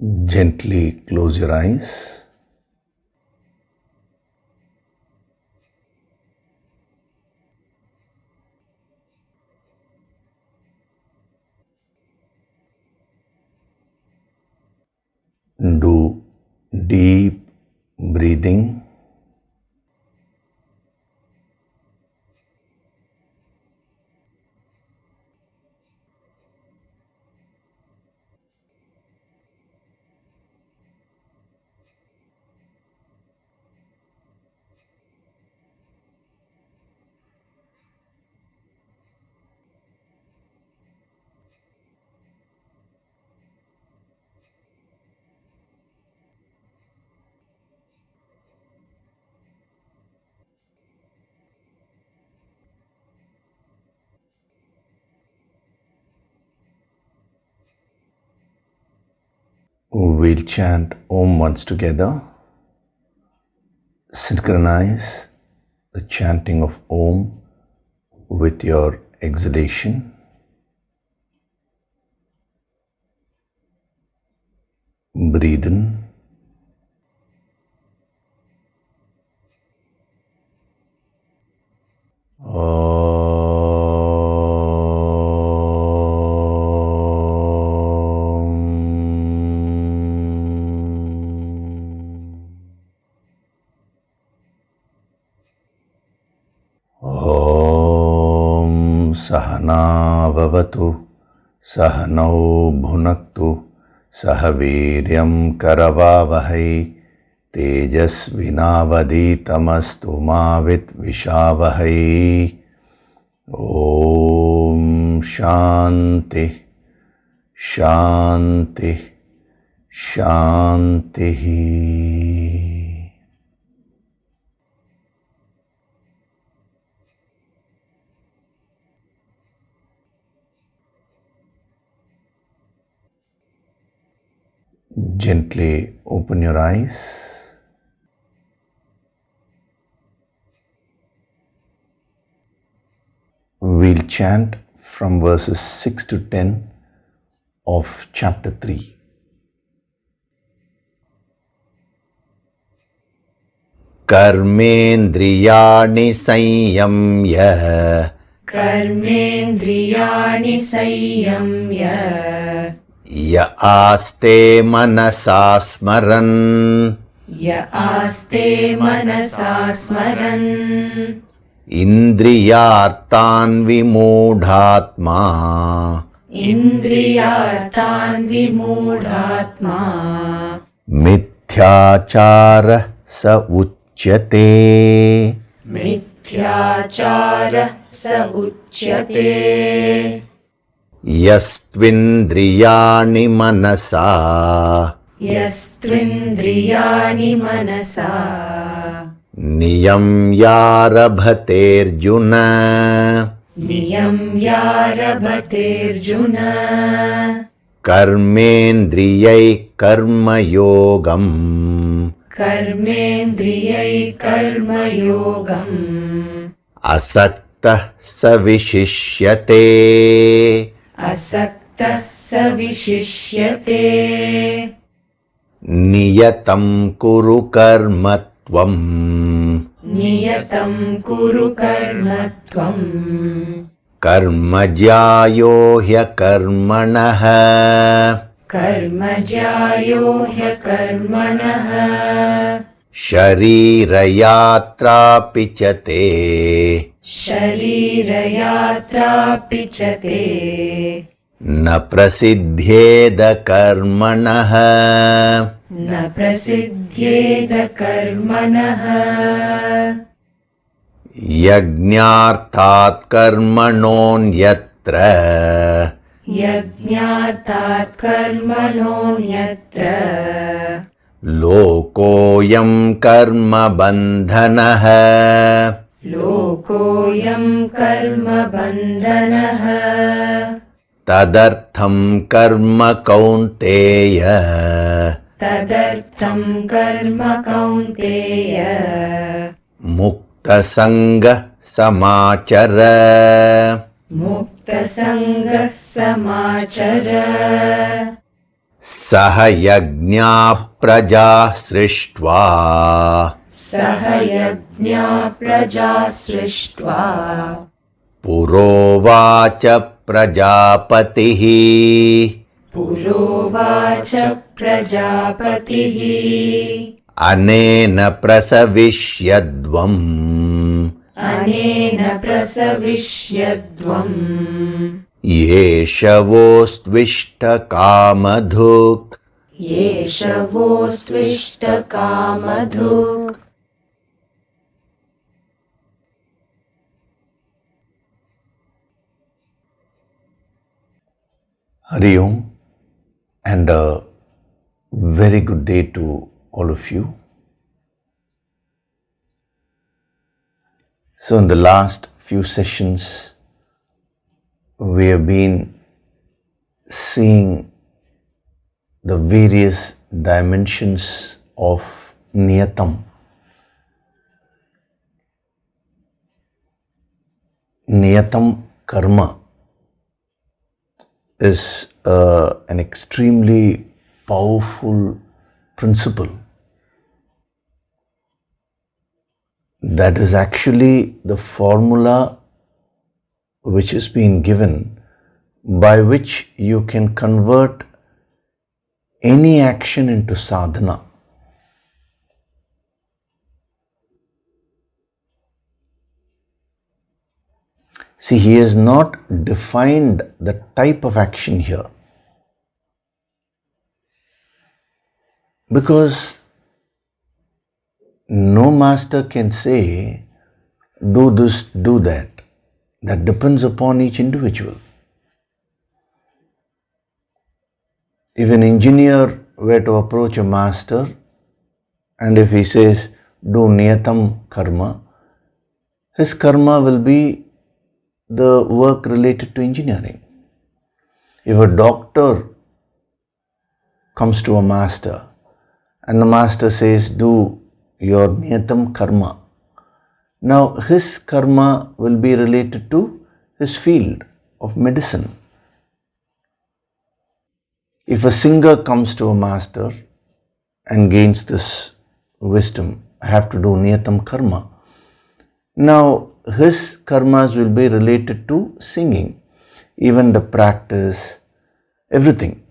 Gently close your eyes. Do deep breathing. We'll chant Om once together. Synchronize the chanting of Om with your exhalation. Breathe in. Sahana vavatu, sahanau bhunaktu, sahaviryam karavavahai, tejasvinavaditamastu mavit vishavahai. Om Shanti, Shanti, Shanti. Gently open your eyes. We'll chant from verses 6 to 10 of chapter 3. Karmendriyani sanyamya, Karmendriyani sanyamya, ya aste manasa smaran, ya aste manasa smaran, indriyartan vimudhatma, indriyartan vimudhatma, mithyachara sa uchyate, mithyachara sa uchyate, yastvindriyani manasa, yastvindriyani manasa, niyamyarabhaterjuna, niyamyarabhaterjuna, karmendriyai karmayogam, Karmendriyai karmayogam, asaktah savishishyate, asaktas savishishyate, niyatam kuru karmatvam, niyatam kuru karmatvam, karmajyayo hyakarmanah, karmajayo hyakarmanah, sharirayatra pichate, sharirayatra pichate, na prasidhyeda karmanah, na prasidhyeda karmanah, yajñarthat karmanonyatra, यज्ञार्थात् कर्मणोऽन्यत्र lokoyam karma bandhanah, लोकोऽयं कर्मबन्धनः tadartham karma kaunteya, तदर्थं कर्म कौन्तेय muktasanga samachara, मुक्तसङ्गः समाचर Saha yajna praja srishtva सह यज्ञा प्रजा सृष्ट्वा purovacha prajapatihi पुरोवाच प्रजापतिः anena prasavishyadvam अनेन प्रसविष्यद्वम् yeshavostvishta kamadhuk. येषवोऽस्विष्टकामधुक् Hari Om, and a very good day to all of you. So in the last few sessions, we have been seeing the various dimensions of niyatam. Niyatam karma is an extremely powerful principle that is actually the formula which is being given by which you can convert any action into sadhana. See, he has not defined the type of action here, because no master can say, do this, do that. That depends upon each individual. If an engineer were to approach a master, and if he says, do niyatam karma, his karma will be the work related to engineering. If a doctor comes to a master and the master says, do your niyatam karma, now his karma will be related to his field of medicine. If a singer comes to a master and gains this wisdom, I have to do niyatam karma, now his karmas will be related to singing, even the practice, everything.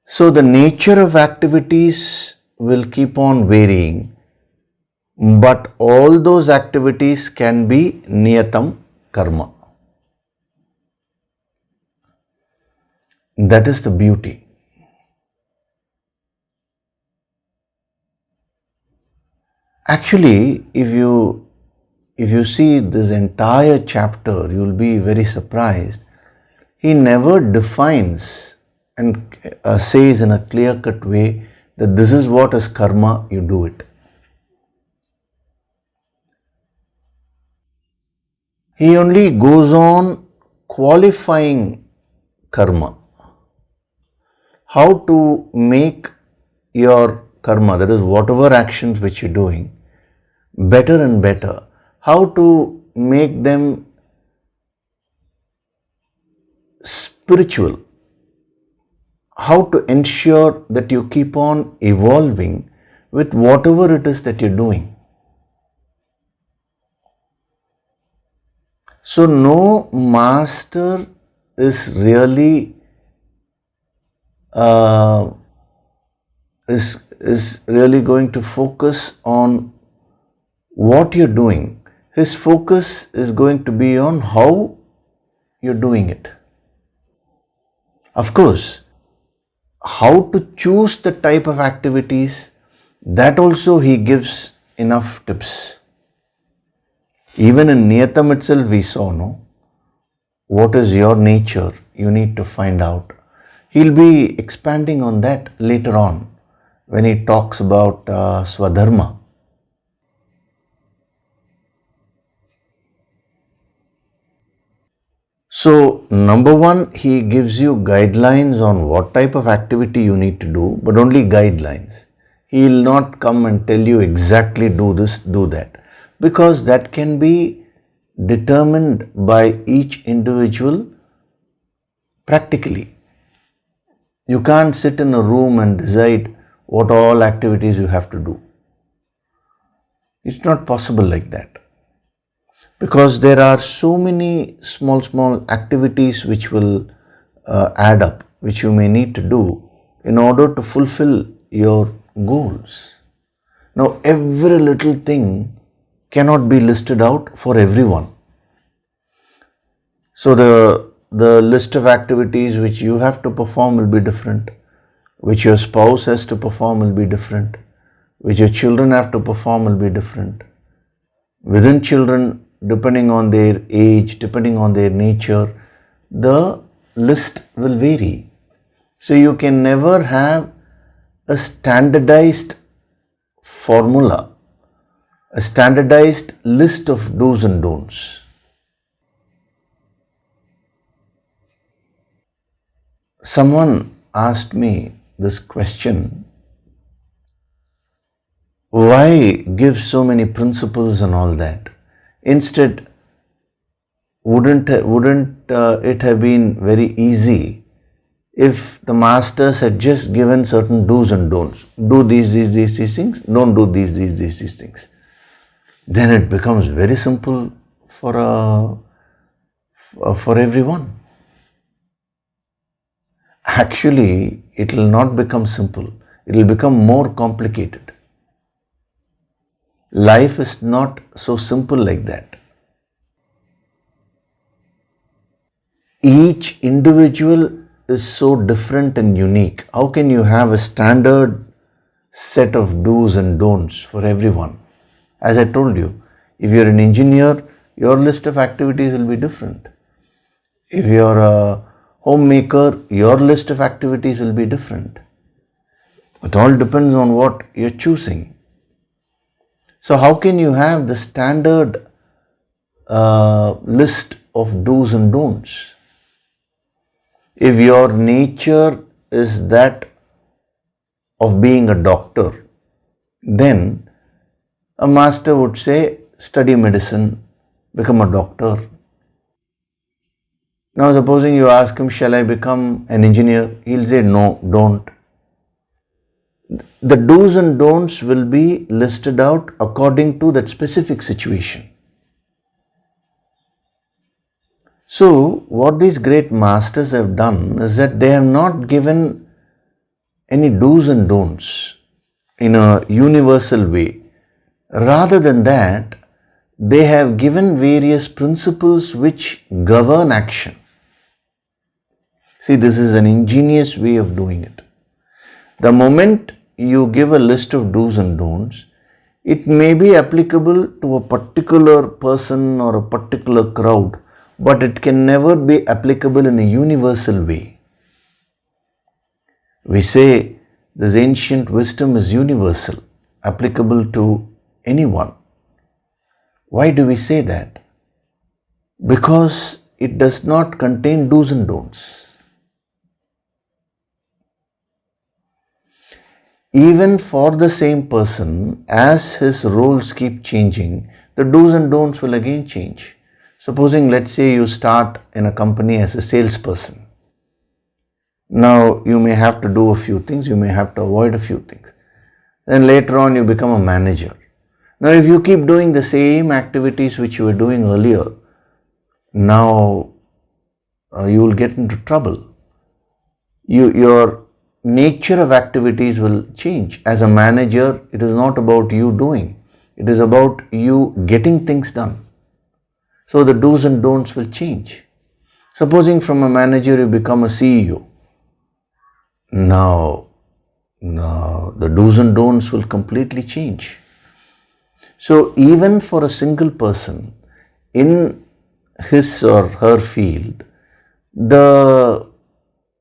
So the nature of activities will keep on varying, but all those activities can be niyatam karma. That is the beauty. Actually, if you see this entire chapter, you will be very surprised. He never defines and says in a clear-cut way that this is what is karma, you do it. He only goes on qualifying karma. How to make your karma, that is whatever actions which you're doing, better and better. How to make them spiritual. How to ensure that you keep on evolving with whatever it is that you're doing. So no master is really is really going to focus on what you're doing. His focus is going to be on how you're doing it. Of course, how to choose the type of activities, that also he gives enough tips. Even in Niyatam itself we saw, no? What is your nature? You need to find out. He'll be expanding on that later on when he talks about Swadharma. So, number one, he gives you guidelines on what type of activity you need to do, but only guidelines. He will not come and tell you exactly do this, do that, because that can be determined by each individual practically. You can't sit in a room and decide what all activities you have to do. It's not possible like that. Because there are so many small activities which will add up, which you may need to do in order to fulfill your goals. Now, every little thing cannot be listed out for everyone. So the list of activities which you have to perform will be different, which your spouse has to perform will be different, which your children have to perform will be different. Within children, depending on their age, depending on their nature, the list will vary. So you can never have a standardized formula, a standardized list of do's and don'ts. Someone asked me this question, why give so many principles and all that? Instead, wouldn't it have been very easy if the masters had just given certain do's and don'ts? Do these things, don't do these things. Then it becomes very simple for everyone. Actually, it will not become simple. It will become more complicated. Life is not so simple like that. Each individual is so different and unique. How can you have a standard set of do's and don'ts for everyone? As I told you, if you're an engineer, your list of activities will be different. If you're a homemaker, your list of activities will be different. It all depends on what you're choosing. So how can you have the standard list of do's and don'ts? If your nature is that of being a doctor, then a master would say, study medicine, become a doctor. Now supposing you ask him, shall I become an engineer? He'll say, no, don't. The do's and don'ts will be listed out according to that specific situation. So what these great masters have done is that they have not given any do's and don'ts in a universal way. Rather than that, they have given various principles which govern action. See, this is an ingenious way of doing it. The moment you give a list of do's and don'ts, it may be applicable to a particular person or a particular crowd, but it can never be applicable in a universal way. We say this ancient wisdom is universal, applicable to anyone. Why do we say that? Because it does not contain do's and don'ts. Even for the same person, as his roles keep changing, the do's and don'ts will again change. Supposing, let's say you start in a company as a salesperson. Now you may have to do a few things, you may have to avoid a few things. Then later on you become a manager. Now if you keep doing the same activities which you were doing earlier, now you will get into trouble. Your nature of activities will change. As a manager, it is not about you doing, it is about you getting things done. So the do's and don'ts will change. Supposing from a manager you become a CEO. Now the do's and don'ts will completely change. So even for a single person in his or her field, the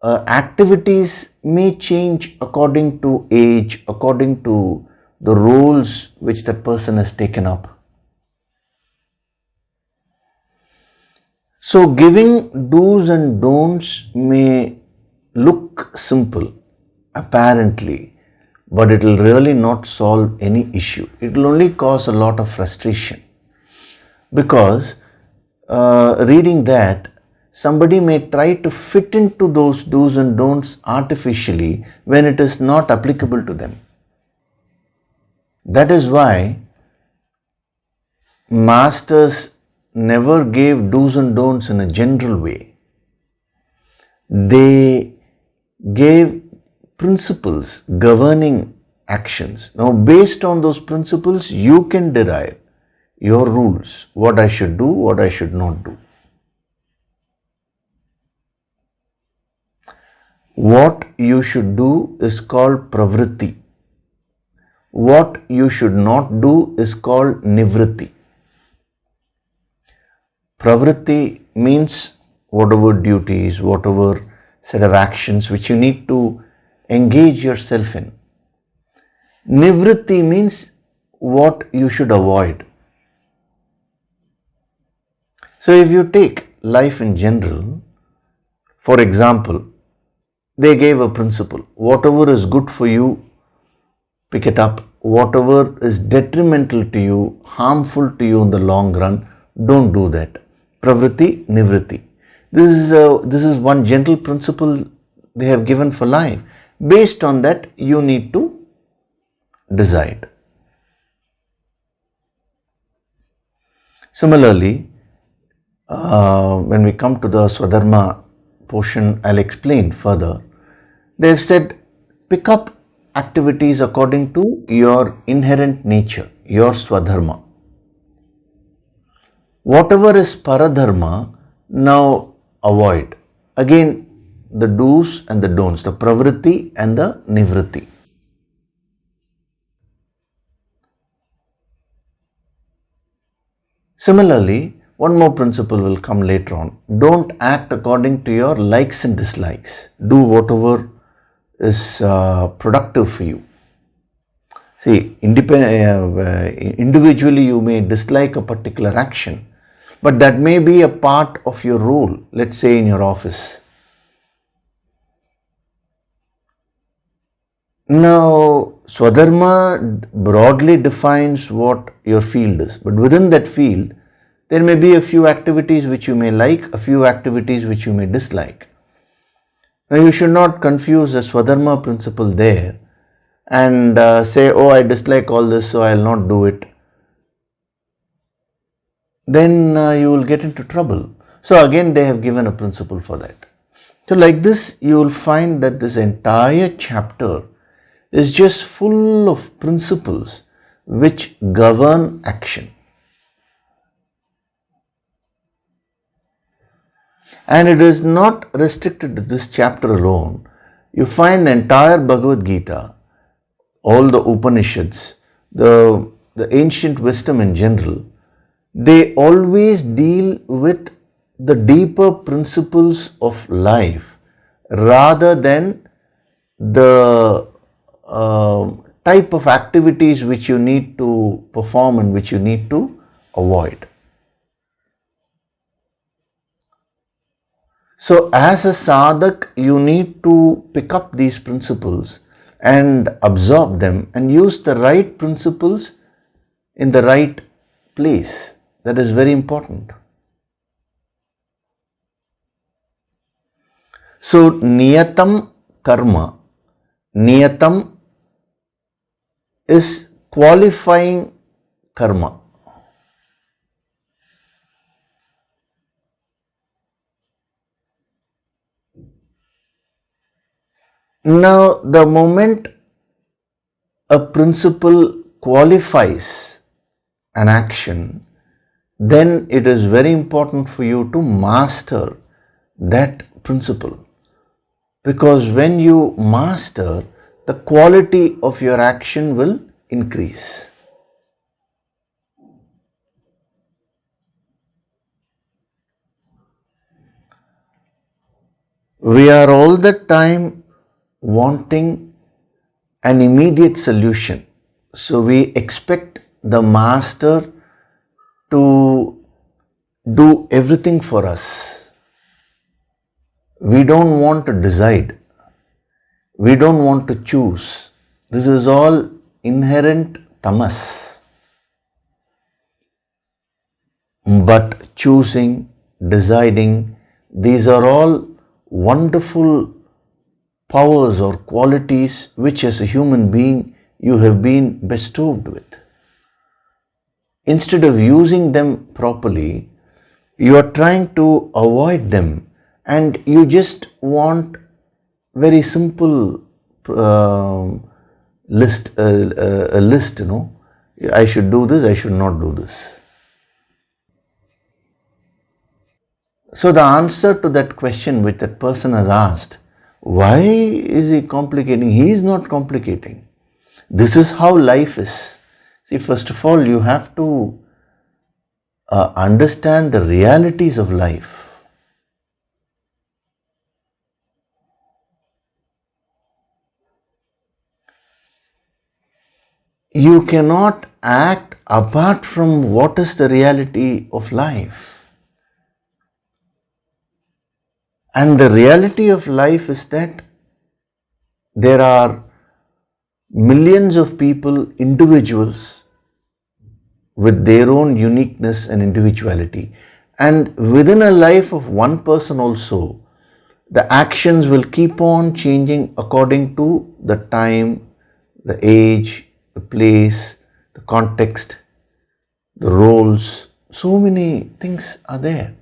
activities may change according to age, according to the roles which that person has taken up. So giving do's and don'ts may look simple, apparently, but it will really not solve any issue. It will only cause a lot of frustration. Because reading that, somebody may try to fit into those do's and don'ts artificially when it is not applicable to them. That is why masters never gave do's and don'ts in a general way. They gave principles governing actions. Now, based on those principles, you can derive your rules, what I should do, what I should not do. What you should do is called pravritti. What you should not do is called nivritti. Pravritti means whatever duties, whatever set of actions which you need to engage yourself in. Nivritti means what you should avoid. So if you take life in general, for example, they gave a principle. Whatever is good for you, pick it up. Whatever is detrimental to you, harmful to you in the long run, don't do that. Pravritti, nivritti. This is one gentle principle they have given for life. Based on that, you need to decide. Similarly, when we come to the Swadharma portion, I'll explain further. They've said, pick up activities according to your inherent nature, your Swadharma. Whatever is Paradharma, now avoid. Again, the do's and the don'ts, the pravritti and the nivritti. Similarly, one more principle will come later on. Don't act according to your likes and dislikes. Do whatever is productive for you. See, individually you may dislike a particular action, but that may be a part of your role, let's say in your office. Now, Swadharma broadly defines what your field is, but within that field, there may be a few activities which you may like, a few activities which you may dislike. Now, you should not confuse the Swadharma principle there and say, oh, I dislike all this, so I will not do it. Then you will get into trouble. So again, they have given a principle for that. So like this, you will find that this entire chapter is just full of principles which govern action. And it is not restricted to this chapter alone. You find the entire Bhagavad Gita, all the Upanishads, the ancient wisdom in general, they always deal with the deeper principles of life rather than the type of activities which you need to perform and which you need to avoid. So as a sadhak, you need to pick up these principles and absorb them and use the right principles in the right place. That is very important. So niyatam karma. Niyatam is qualifying karma. Now, the moment a principle qualifies an action, then it is very important for you to master that principle. Because when you master, the quality of your action will increase. We are all the time wanting an immediate solution. So we expect the master to do everything for us. We don't want to decide. We don't want to choose. This is all inherent tamas. But choosing, deciding, These are all wonderful powers or qualities which as a human being you have been bestowed with. Instead of using them properly, you are trying to avoid them and you just want very simple list, a list, I should do this, I should not do this. So the answer to that question which that person has asked, why is he complicating? He is not complicating. This is how life is. See, first of all, you have to understand the realities of life. You cannot act apart from what is the reality of life. And the reality of life is that there are millions of people, individuals, with their own uniqueness and individuality. And within a life of one person also, the actions will keep on changing according to the time, the age, the place, the context, the roles. So many things are there.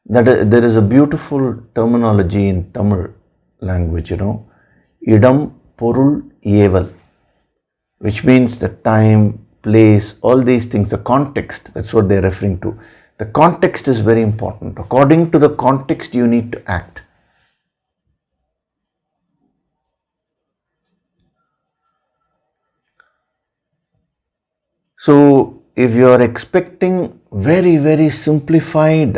There is a beautiful terminology in Tamil language, idam, porul, yeval, which means the time, place, all these things, the context, that's what they're referring to. The context is very important. According to the context, you need to act. So, if you are expecting very, very simplified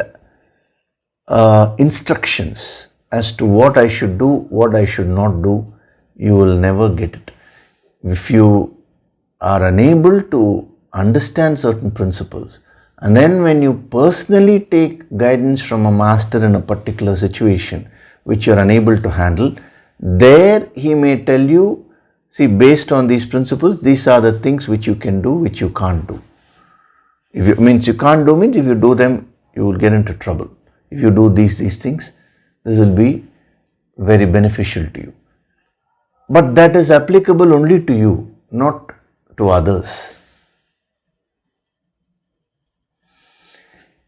instructions as to what I should do, what I should not do, you will never get it. If you are unable to understand certain principles, and then when you personally take guidance from a master in a particular situation which you are unable to handle, there he may tell you, see, based on these principles, these are the things which you can do, which you can't do. If you can't do means if you do them, you will get into trouble. If you do these things, this will be very beneficial to you. But that is applicable only to you, not to others.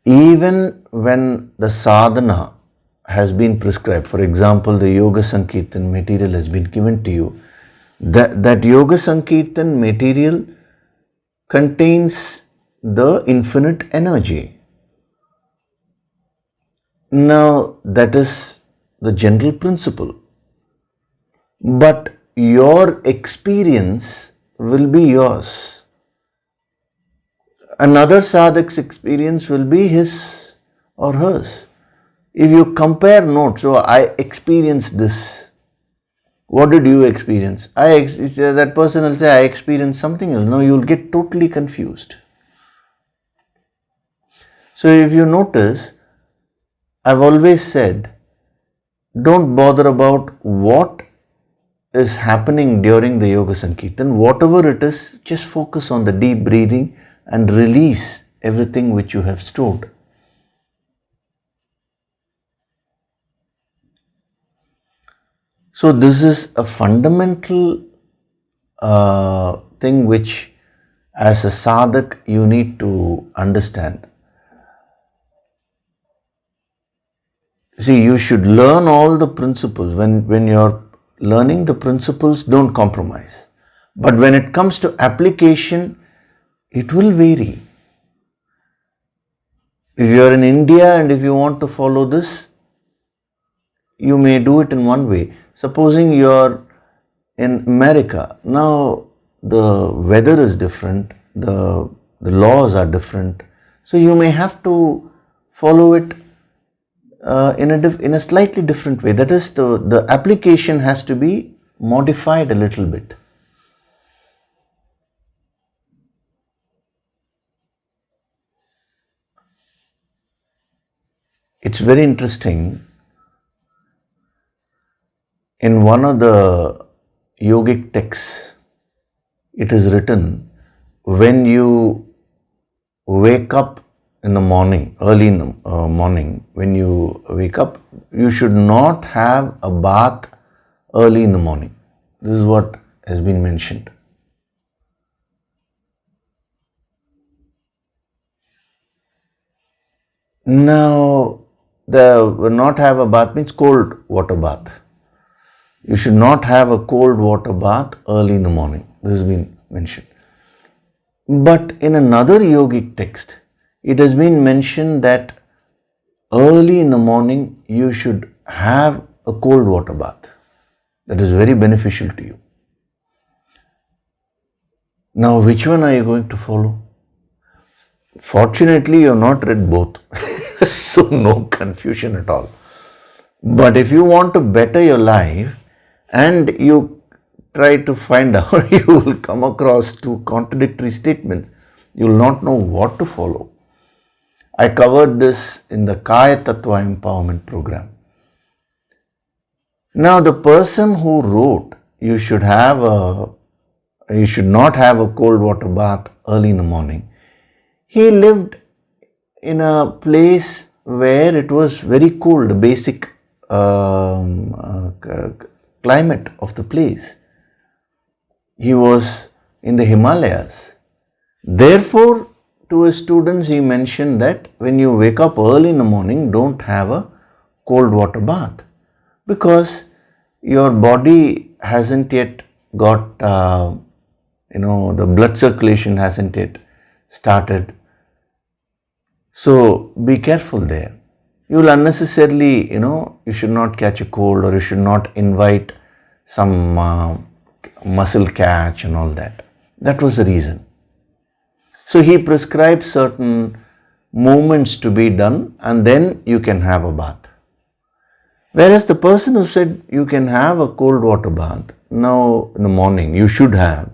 Even when the sadhana has been prescribed, for example, the Yoga Sankirtan material has been given to you, that Yoga Sankirtan material contains the infinite energy. Now, that is the general principle. But your experience will be yours. Another sadhak's experience will be his or hers. If you compare notes, so I experienced this. What did you experience? That person will say, I experienced something else. No, you will get totally confused. So if you notice, I've always said, don't bother about what is happening during the Yoga Sankirtan. Whatever it is, just focus on the deep breathing and release everything which you have stored. So this is a fundamental thing which as a sadhak you need to understand. See, you should learn all the principles. When you're learning the principles, don't compromise. But when it comes to application, it will vary. If you're in India and if you want to follow this, you may do it in one way. Supposing you're in America, now the weather is different, the laws are different. So you may have to follow it in a slightly different way. That is, the application has to be modified a little bit. It's very interesting. In one of the yogic texts, it is written, when you wake up in the morning, early in the morning, when you wake up, you should not have a bath early in the morning. This is what has been mentioned. Now, the not have a bath means cold water bath. You should not have a cold water bath early in the morning. This has been mentioned. But in another yogic text, it has been mentioned that early in the morning you should have a cold water bath. That is very beneficial to you. Now, which one are you going to follow? Fortunately, you have not read both. So, no confusion at all. But if you want to better your life and you try to find out, you will come across two contradictory statements. You will not know what to follow. I covered this in the Kaya Tattva Empowerment Program. Now, the person who wrote, you should not have a cold water bath early in the morning. He lived in a place where it was very cold, the basic climate of the place. He was in the Himalayas. Therefore, to his students, he mentioned that when you wake up early in the morning, don't have a cold water bath, because your body hasn't yet got, the blood circulation hasn't yet started. So be careful there. You will unnecessarily, you should not catch a cold, or you should not invite some muscle catch and all that. That was the reason. So he prescribed certain movements to be done, and then you can have a bath. Whereas the person who said you can have a cold water bath, now in the morning, you should have.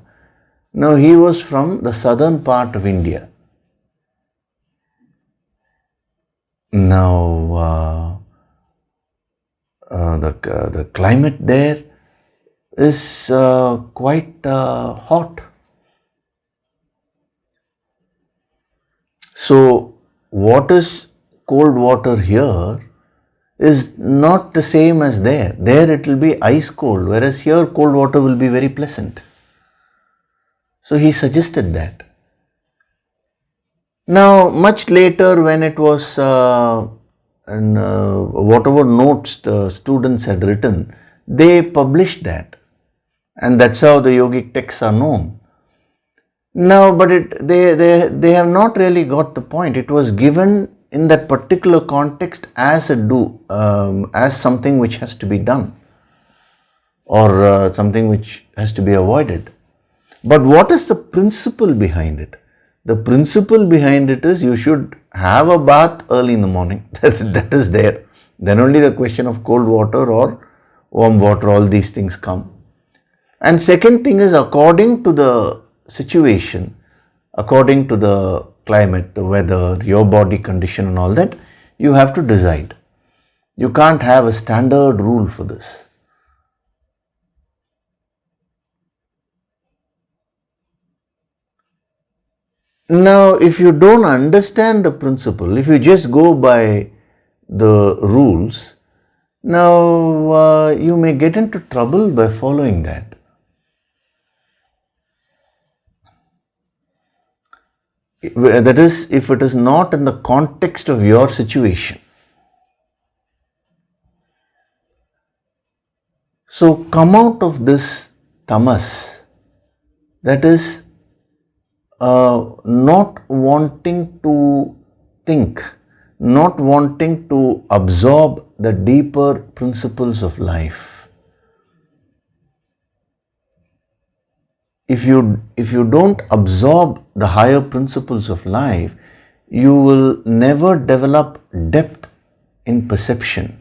Now he was from the southern part of India. Now the climate there is quite hot. So what is cold water here is not the same as there. There it will be ice cold, whereas here cold water will be very pleasant. So he suggested that. Now, much later, when it was, whatever notes the students had written, they published that. And that's how the yogic texts are known. Now, but they have not really got the point. It was given in that particular context as something which has to be done, or something which has to be avoided. But what is the principle behind it? The principle behind it is you should have a bath early in the morning. That is there. Then only the question of cold water or warm water, all these things come. And second thing is, according to the situation, according to the climate, the weather, your body condition and all that, you have to decide. You can't have a standard rule for this. Now, if you don't understand the principle, if you just go by the rules, now you may get into trouble by following that. That is, if it is not in the context of your situation. So come out of this tamas, that is not wanting to think, not wanting to absorb the deeper principles of life. If you don't absorb the higher principles of life, you will never develop depth in perception.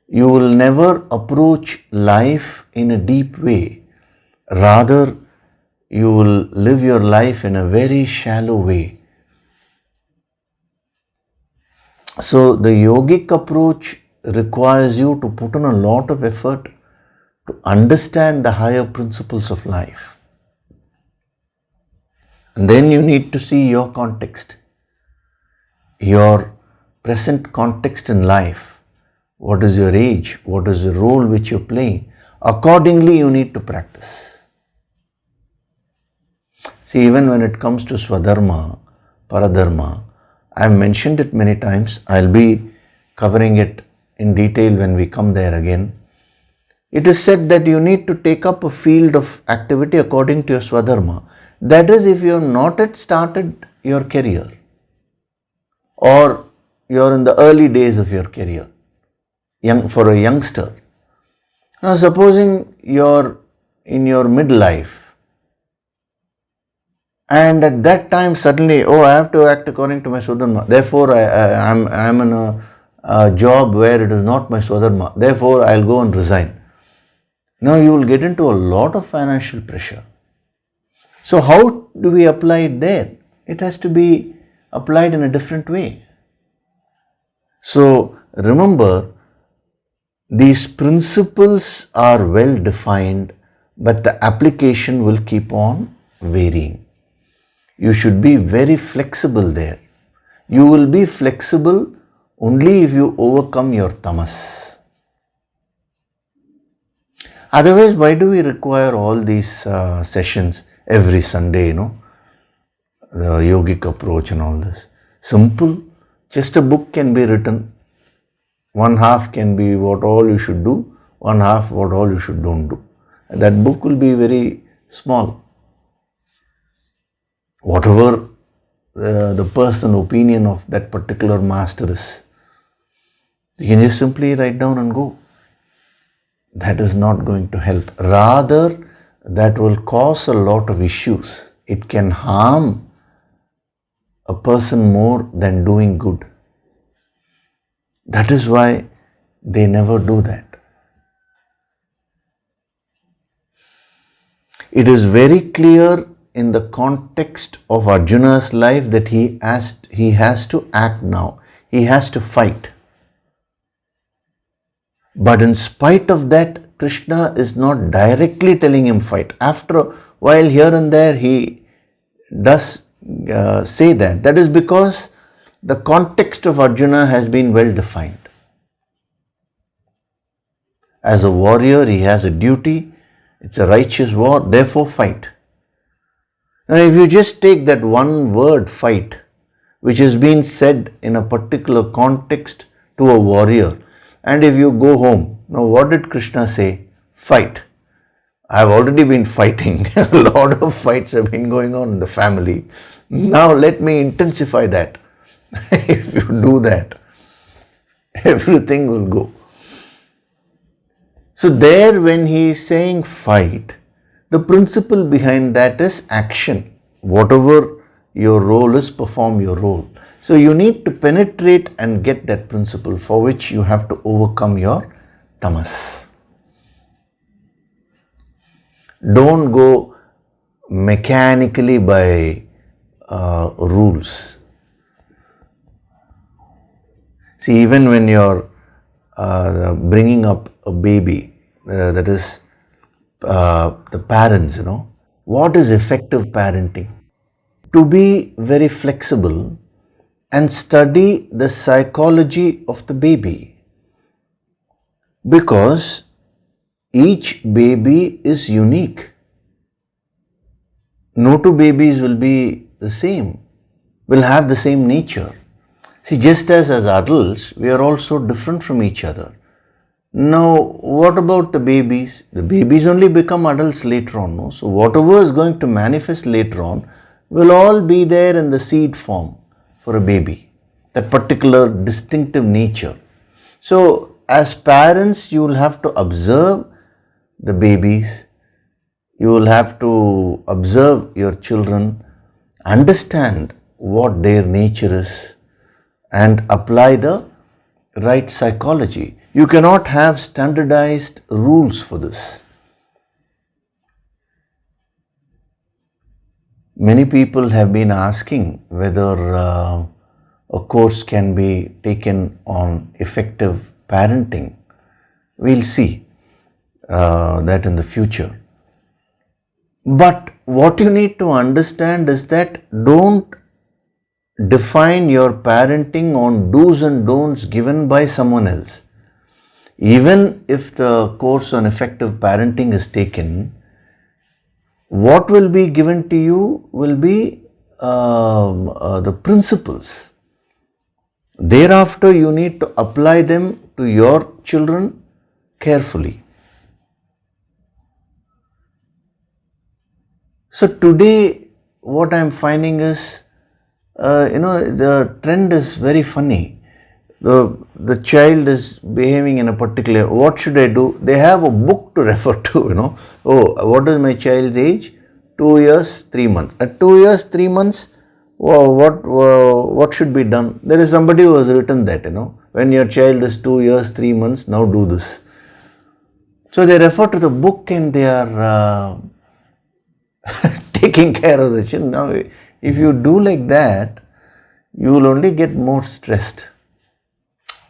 You will never approach life in a deep way. Rather, you will live your life in a very shallow way. So the yogic approach requires you to put in a lot of effort to understand the higher principles of life. And then you need to see your context. your present context in life, what is your age, what is the role which you're playing, accordingly you need to practice. See, even when it comes to Swadharma, Paradharma, I've mentioned it many times. I'll be covering it in detail when we come there again. It is said that you need to take up a field of activity according to your Swadharma. That is, if you have not yet started your career or you're in the early days of your career, for a youngster. Now, supposing you're in your midlife, and at that time suddenly, I have to act according to my Swadharma. Therefore, I'm in a job where it is not my Swadharma. Therefore, I'll go and resign. Now you will get into a lot of financial pressure. So how do we apply it there? It has to be applied in a different way. So remember, these principles are well defined, but the application will keep on varying. You should be very flexible there. You will be flexible only if you overcome your tamas. Otherwise, why do we require all these sessions every Sunday, the yogic approach and all this? Simple. Just a book can be written. One half can be what all you should do, one half what all you should don't do. And that book will be very small. Whatever the personal opinion of that particular master is, you can just simply write down and go. That is not going to help. Rather, that will cause a lot of issues. It can harm a person more than doing good. That is why they never do that. It is very clear in the context of Arjuna's life that he has to act now. He has to fight. But in spite of that, Krishna is not directly telling him fight. After a while, here and there, he does say that. That is because the context of Arjuna has been well defined. As a warrior, he has a duty. It's a righteous war, therefore fight. Now, if you just take that one word, fight, which has been said in a particular context to a warrior, and if you go home, now what did Krishna say? Fight. I have already been fighting. A lot of fights have been going on in the family. Now let me intensify that. If you do that, everything will go. So there, when he is saying fight, the principle behind that is action. Whatever your role is, perform your role. So you need to penetrate and get that principle, for which you have to overcome your tamas. Don't go mechanically by rules. See, even when you're bringing up a baby, that is the parents, what is effective parenting? To be very flexible and study the psychology of the baby, because each baby is unique. No two babies will be the same, will have the same nature. See, just as adults, we are also different from each other. Now, what about the babies? The babies only become adults later on, no? So whatever is going to manifest later on will all be there in the seed form for a baby, that particular distinctive nature. So as parents, you will have to observe the babies, you will have to observe your children, understand what their nature is, and apply the right psychology. You cannot have standardized rules for this. Many people have been asking whether a course can be taken on effective parenting. We'll see that in the future. But what you need to understand is that don't define your parenting on do's and don'ts given by someone else. Even if the course on effective parenting is taken, what will be given to you will be the principles. Thereafter, you need to apply them to your children carefully. So today, what I am finding is, the trend is very funny. The child is behaving in a particular, what should I do? They have a book to refer to, Oh, what is my child's age? 2 years, 3 months. At 2 years, 3 months, what should be done? There is somebody who has written that, when your child is 2 years, 3 months, now do this. So they refer to the book and they are taking care of the children. Now, if you do like that, you will only get more stressed.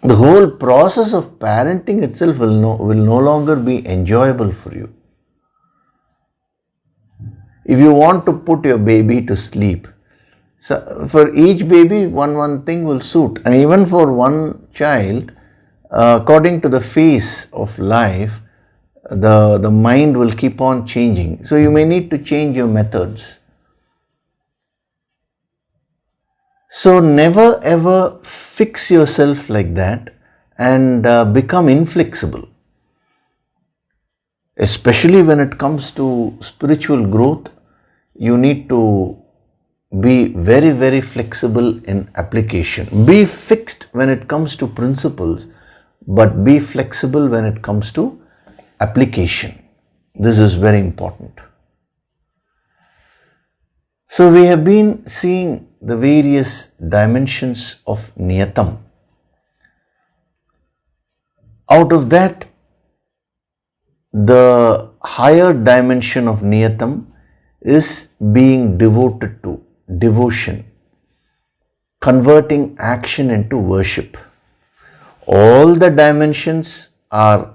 The whole process of parenting itself will no longer be enjoyable for you. If you want to put your baby to sleep, so for each baby, one thing will suit. And even for one child, according to the phase of life, the mind will keep on changing. So you may need to change your methods. So never ever fix yourself like that and become inflexible. Especially when it comes to spiritual growth, you need to be very, very flexible in application. Be fixed when it comes to principles, but be flexible when it comes to application. This is very important. So we have been seeing the various dimensions of niyatam. Out of that, the higher dimension of niyatam is being devoted to, devotion, converting action into worship. All the dimensions are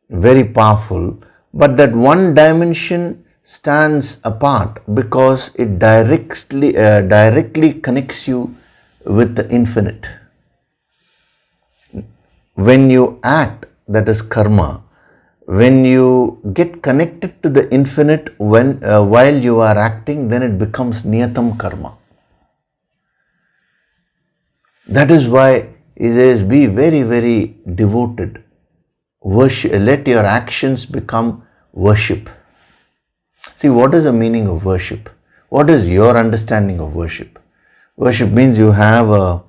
very powerful, but that one dimension stands apart because it directly connects you with the infinite. When you act, that is karma. When you get connected to the infinite while you are acting, then it becomes niyatam karma. That is why it says, be very, very devoted. Worship, let your actions become worship. See, what is the meaning of worship? What is your understanding of worship? Worship means you have a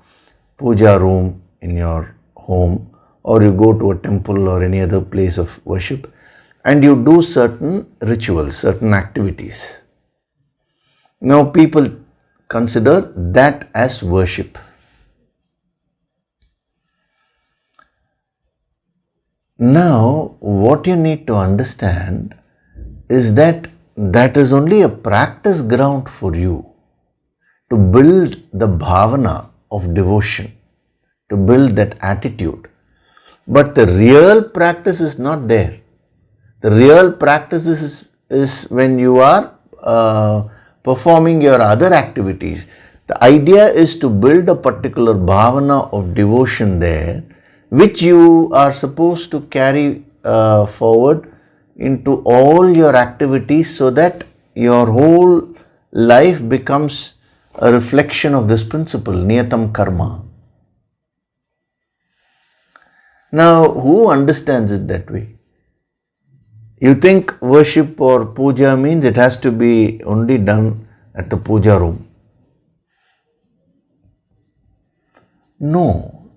puja room in your home, or you go to a temple or any other place of worship and you do certain rituals, certain activities. Now people consider that as worship. Now what you need to understand is that is only a practice ground for you to build the bhavana of devotion, to build that attitude. But the real practice is not there. The real practice is when you are performing your other activities. The idea is to build a particular bhavana of devotion there, which you are supposed to carry forward into all your activities so that your whole life becomes a reflection of this principle, niyatam karma. Now, who understands it that way? You think worship or puja means it has to be only done at the puja room. No.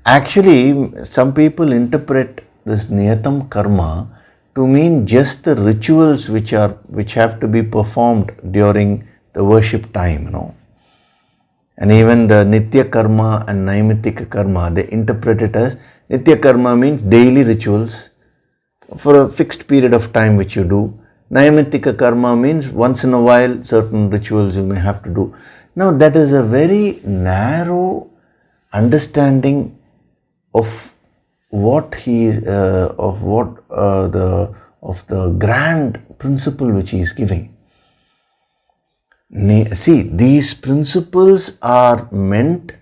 Actually, some people interpret this niyatam karma to mean just the rituals which have to be performed during the worship time, And even the nitya karma and naimittika karma, they interpret it as nitya karma means daily rituals for a fixed period of time which you do. Naimittika karma means once in a while certain rituals you may have to do. Now that is a very narrow understanding of the grand principle which he is giving. See, these principles are meant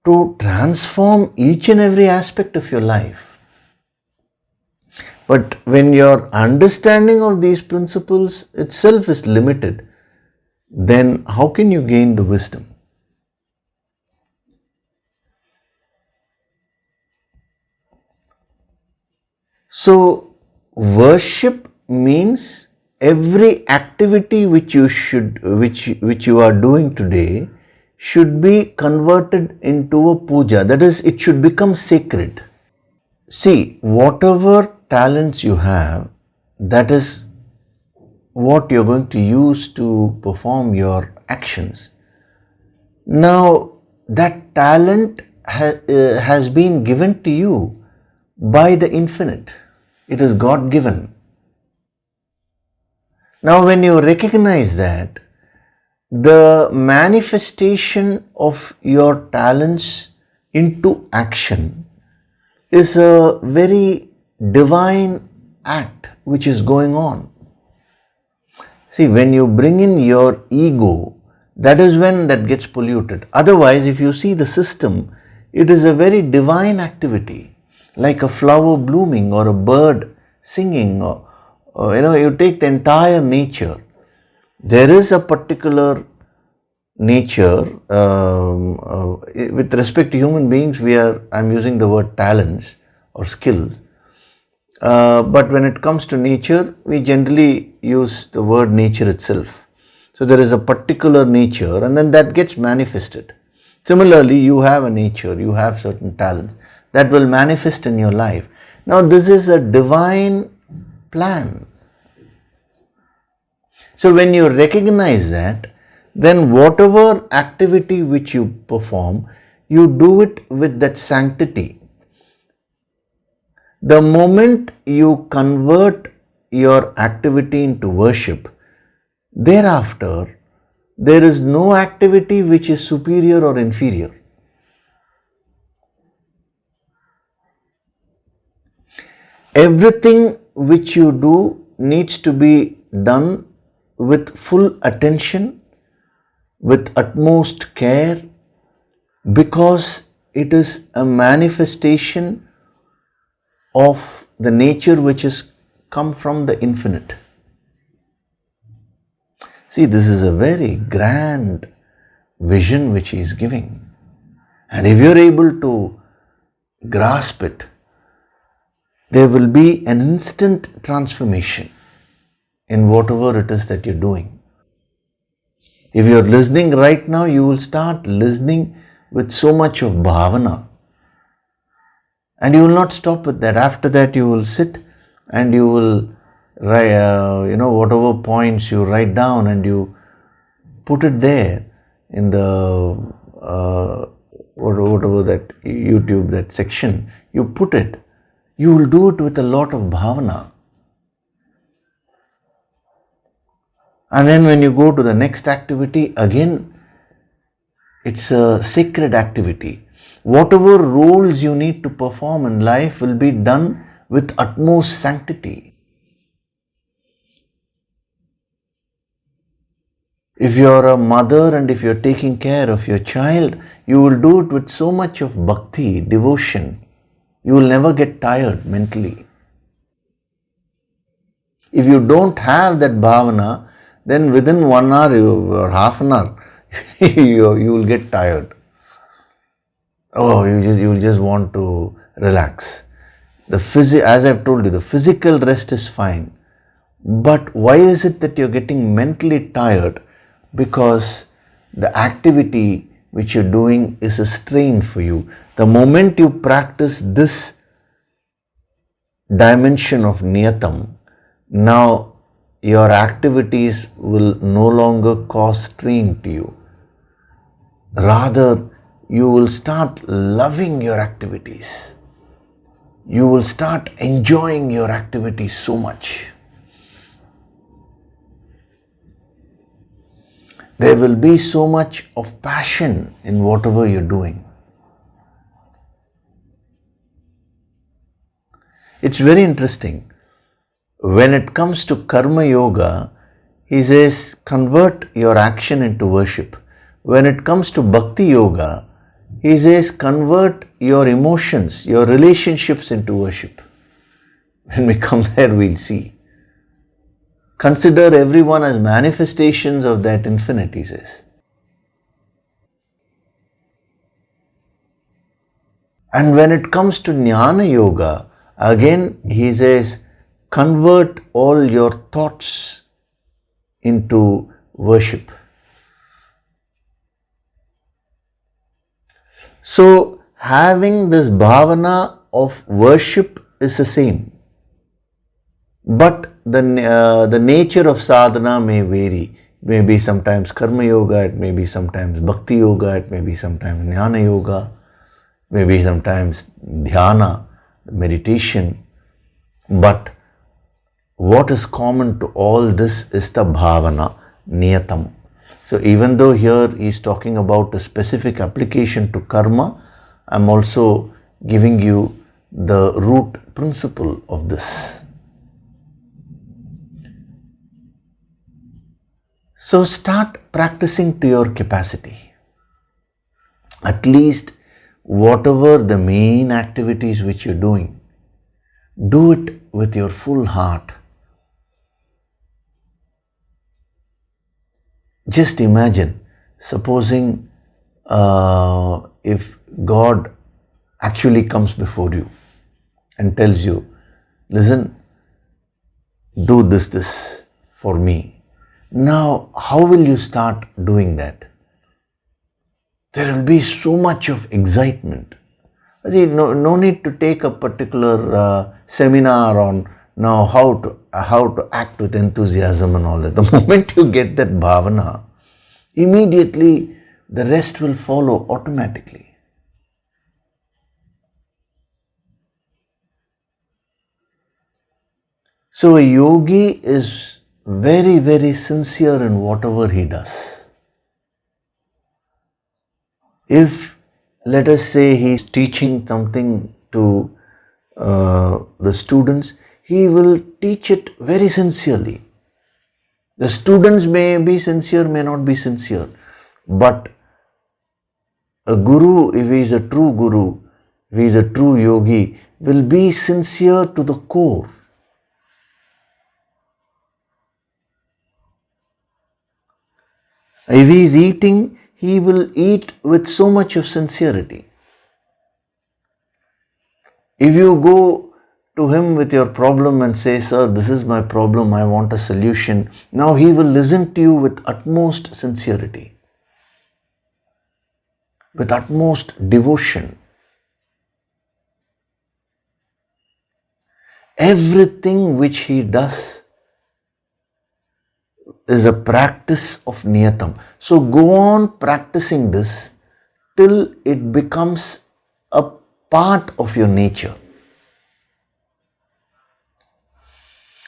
to transform each and every aspect of your life. But when your understanding of these principles itself is limited, then how can you gain the wisdom? So, worship means every activity which you are doing today should be converted into a puja. That is, it should become sacred. See, whatever talents you have, that is what you're going to use to perform your actions. Now, that talent has been given to you by the infinite. It is God given. Now, when you recognize that, the manifestation of your talents into action is a very divine act which is going on. See, when you bring in your ego, that is when that gets polluted. Otherwise, if you see the system, it is a very divine activity, like a flower blooming or a bird singing, or you take the entire nature. There is a particular nature with respect to human beings. I'm using the word talents or skills. But when it comes to nature, we generally use the word nature itself. So there is a particular nature and then that gets manifested. Similarly, you have a nature, you have certain talents that will manifest in your life. Now this is a divine plan. So when you recognize that, then whatever activity which you perform, you do it with that sanctity. The moment you convert your activity into worship, thereafter, there is no activity which is superior or inferior. Everything which you do needs to be done with full attention, with utmost care, because it is a manifestation of the nature which has come from the infinite. See, this is a very grand vision which he is giving. And if you are able to grasp it, there will be an instant transformation in whatever it is that you're doing. If you're listening right now, you will start listening with so much of bhavana. And you will not stop with that. After that, you will sit and you will whatever points you write down and you put it there in the whatever that YouTube, that section, you put it. You will do it with a lot of bhavana. And then when you go to the next activity, again, it's a sacred activity. Whatever roles you need to perform in life will be done with utmost sanctity. If you're a mother and if you're taking care of your child, you will do it with so much of bhakti, devotion. You will never get tired mentally. If you don't have that bhavana, then within 1 hour or half an hour, you will get tired. Oh, you will just want to relax. As I've told you, the physical rest is fine. But why is it that you're getting mentally tired? Because the activity which you're doing is a strain for you. The moment you practice this dimension of niyatam, now your activities will no longer cause strain to you. Rather, you will start loving your activities. You will start enjoying your activities so much. There will be so much of passion in whatever you're doing. It's very interesting. When it comes to karma yoga, he says, convert your action into worship. When it comes to Bhakti Yoga, he says, convert your emotions, your relationships into worship. When we come there, we'll see. Consider everyone as manifestations of that infinite, he says. And when it comes to Jnana Yoga, again he says, convert all your thoughts into worship. So, having this bhavana of worship is the same. But the nature of sadhana may vary. It may be sometimes karma yoga, it may be sometimes bhakti yoga, it may be sometimes jnana yoga, maybe sometimes dhyana, meditation. But what is common to all this is the bhavana, niyatam. So even though here he is talking about a specific application to karma, I am also giving you the root principle of this. So start practicing to your capacity. At least whatever the main activities which you're doing, do it with your full heart. Just imagine, supposing if God actually comes before you and tells you, listen, do this for me. Now, how will you start doing that? There will be so much of excitement. No need to take a particular seminar on now how to act with enthusiasm and all that. The moment you get that bhavana, immediately the rest will follow automatically. So a yogi is very, very sincere in whatever he does. If, let us say, he is teaching something to the students, he will teach it very sincerely. The students may be sincere, may not be sincere, but a guru, if he is a true guru, if he is a true yogi, will be sincere to the core. If he is eating, he will eat with so much of sincerity. If you go to him with your problem and say, sir, this is my problem, I want a solution, now he will listen to you with utmost sincerity, with utmost devotion. Everything which he does is a practice of niyatam. So go on practicing this till it becomes a part of your nature.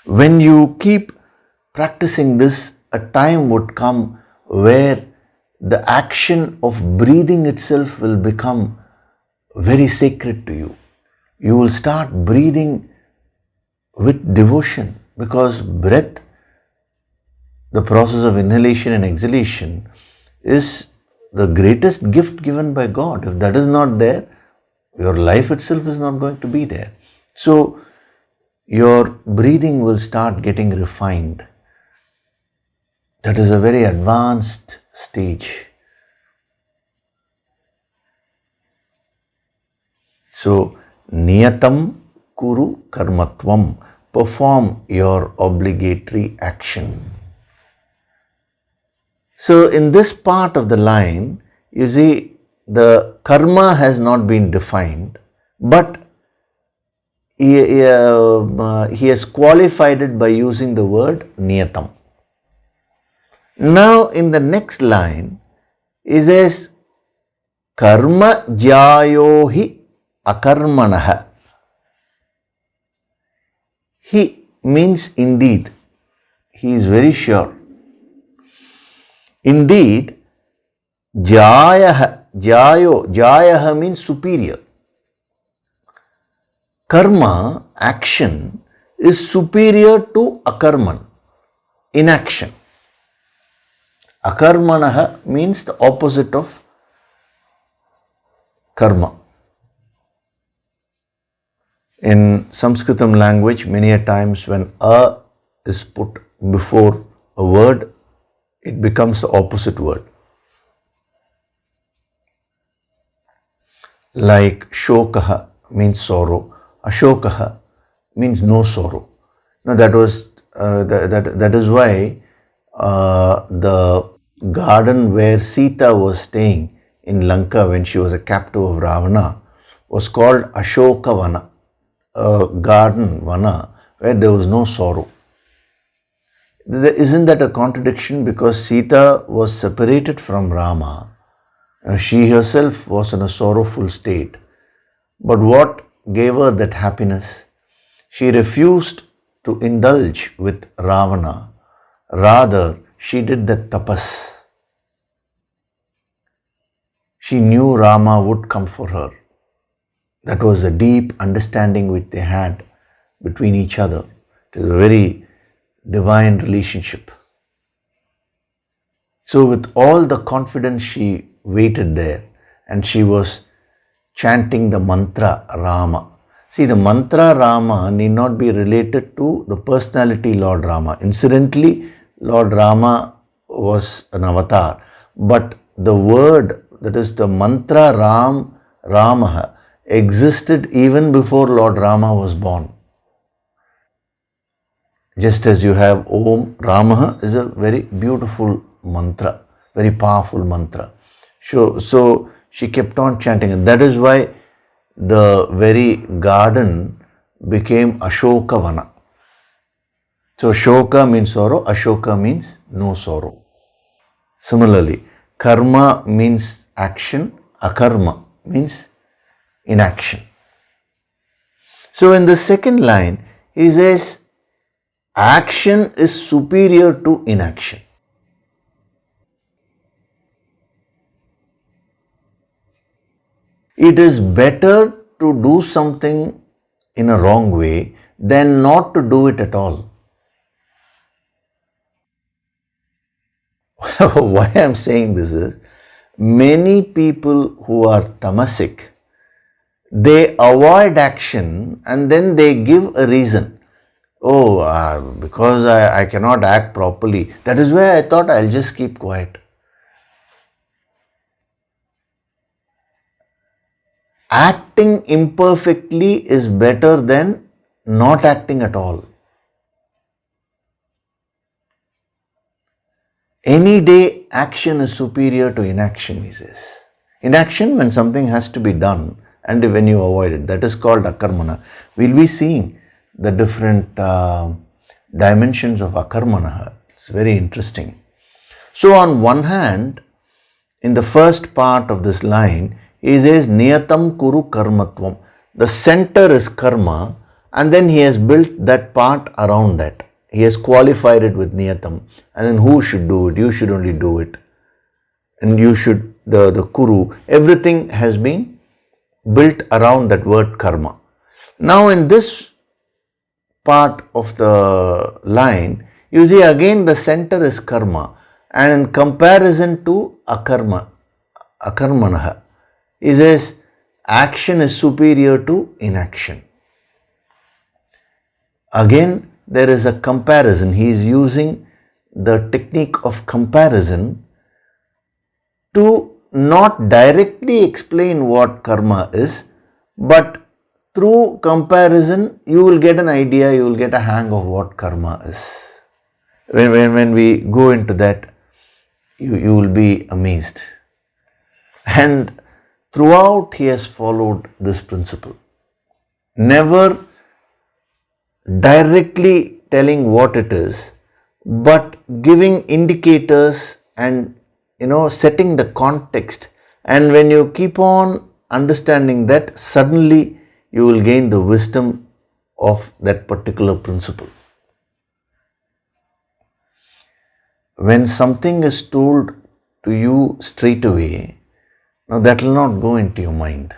When you keep practicing this, a time would come where the action of breathing itself will become very sacred to you. You will start breathing with devotion, because breath, the process of inhalation and exhalation, is the greatest gift given by God. If that is not there, your life itself is not going to be there. So your breathing will start getting refined. That is a very advanced stage. So, niyatam kuru karmatvam, perform your obligatory action. So, in this part of the line, you see the karma has not been defined, but he has qualified it by using the word niyatam. Now, in the next line, he says, karma jyayohi akarmanaha. He means indeed. He is very sure. Indeed, jayaha means superior. Karma, action, is superior to akarman, inaction. Akarmanaha means the opposite of karma. In Sanskritam language, many a times when a is put before a word, it becomes the opposite word. Like shokaha means sorrow, ashokaha means no sorrow. Now that is why the garden where Sita was staying in Lanka when she was a captive of Ravana was called Ashokavana, a garden vana where there was no sorrow. Isn't that a contradiction? Because Sita was separated from Rama. She herself was in a sorrowful state. But what gave her that happiness? She refused to indulge with Ravana. Rather, she did the tapas. She knew Rama would come for her. That was a deep understanding which they had between each other. It was a very divine relationship. So with all the confidence she waited there and she was chanting the mantra Rama. See, the mantra Rama need not be related to the personality Lord Rama. Incidentally, Lord Rama was an avatar, but the word, that is the mantra Ramaha, existed even before Lord Rama was born. Just as you have Om, Ramaha is a very beautiful mantra, very powerful mantra. So she kept on chanting, and that is why the very garden became Ashokavana. So Shoka means sorrow, Ashoka means no sorrow. Similarly, karma means action, akarma means inaction. So in the second line, he says, action is superior to inaction. It is better to do something in a wrong way than not to do it at all. Why I am saying this is, many people who are tamasic, they avoid action and then they give a reason. Because I cannot act properly. That is why I thought I'll just keep quiet. Acting imperfectly is better than not acting at all. Any day, action is superior to inaction, he says. Inaction, when something has to be done and when you avoid it, that is called akarmana. We'll be seeing the different dimensions of akarmana. It's very interesting. So on one hand, in the first part of this line, he says niyatam kuru karmatvam. The center is karma, and then he has built that part around that. He has qualified it with niyatam. And then who should do it? You should only do it. And you should, the kuru, everything has been built around that word karma. Now in this part of the line, you see again the center is karma. And in comparison to akarmanaha, he says action is superior to inaction. Again, there is a comparison. He is using the technique of comparison to not directly explain what karma is, but through comparison, you will get an idea, you will get a hang of what karma is. When we go into that, you will be amazed. And throughout, he has followed this principle. Never directly telling what it is, but giving indicators and setting the context. And when you keep on understanding that, suddenly you will gain the wisdom of that particular principle. When something is told to you straight away, now that will not go into your mind.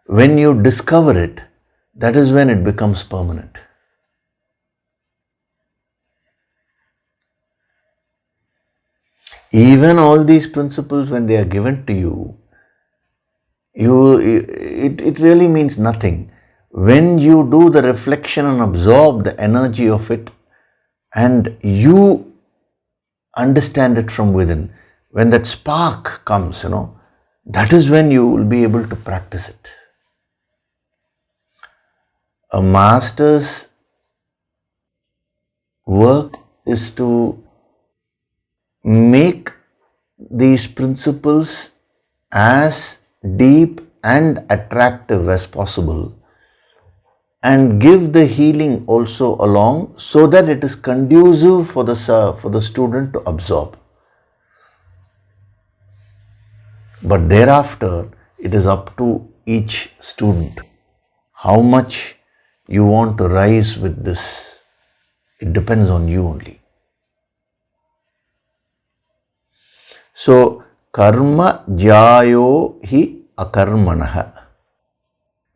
When you discover it, that is when it becomes permanent. Even all these principles, when they are given to you, it really means nothing. When you do the reflection and absorb the energy of it, and you understand it from within, when that spark comes, that is when you will be able to practice it. A master's work is to make these principles as deep and attractive as possible, and give the healing also along, so that it is conducive for the student to absorb. But thereafter, it is up to each student how much you want to rise with this. It depends on you only. So, karma jayo hi akarmanaha.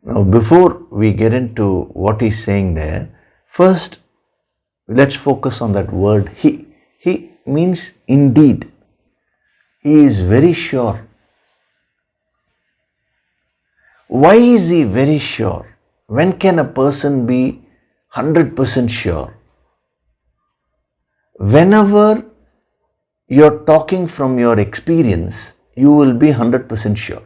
Now, before we get into what he's saying there, first let's focus on that word he. He means indeed. He is very sure. Why is he very sure? When can a person be 100% sure? Whenever you're talking from your experience, you will be 100% sure.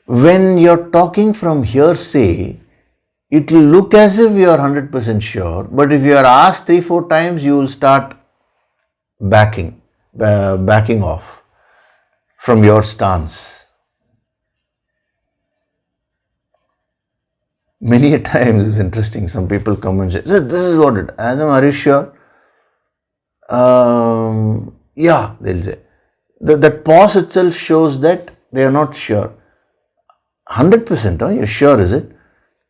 When you're talking from hearsay, it will look as if you are 100% sure, but if you are asked 3-4 times, you will start backing off from your stance. Many a times it's interesting, some people come and say, this is what it is. Are you sure? Yeah, they'll say. That pause itself shows that they are not sure. 100%, you're sure, is it?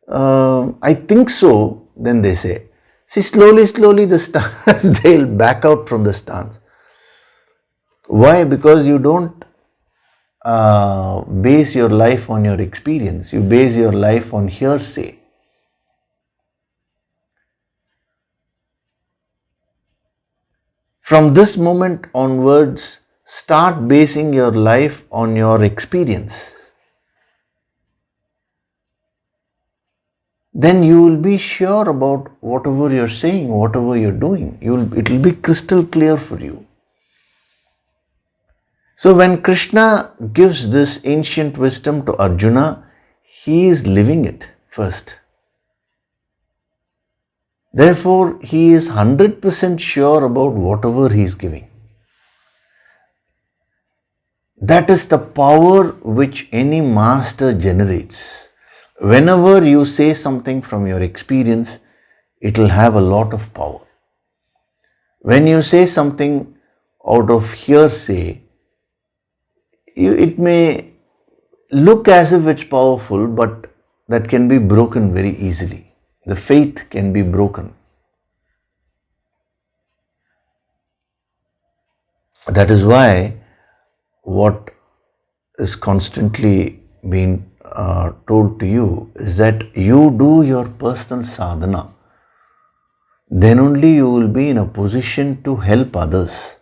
I think so, then they say. See, slowly they'll back out from the stance. Why? Because you don't base your life on your experience. You base your life on hearsay. From this moment onwards, start basing your life on your experience. Then you will be sure about whatever you're saying, whatever you're doing. It will be crystal clear for you. So when Krishna gives this ancient wisdom to Arjuna, he is living it first. Therefore, he is 100% sure about whatever he is giving. That is the power which any master generates. Whenever you say something from your experience, it will have a lot of power. When you say something out of hearsay, it may look as if it's powerful, but that can be broken very easily. The faith can be broken. That is why what is constantly being told to you is that you do your personal sadhana. Then only you will be in a position to help others.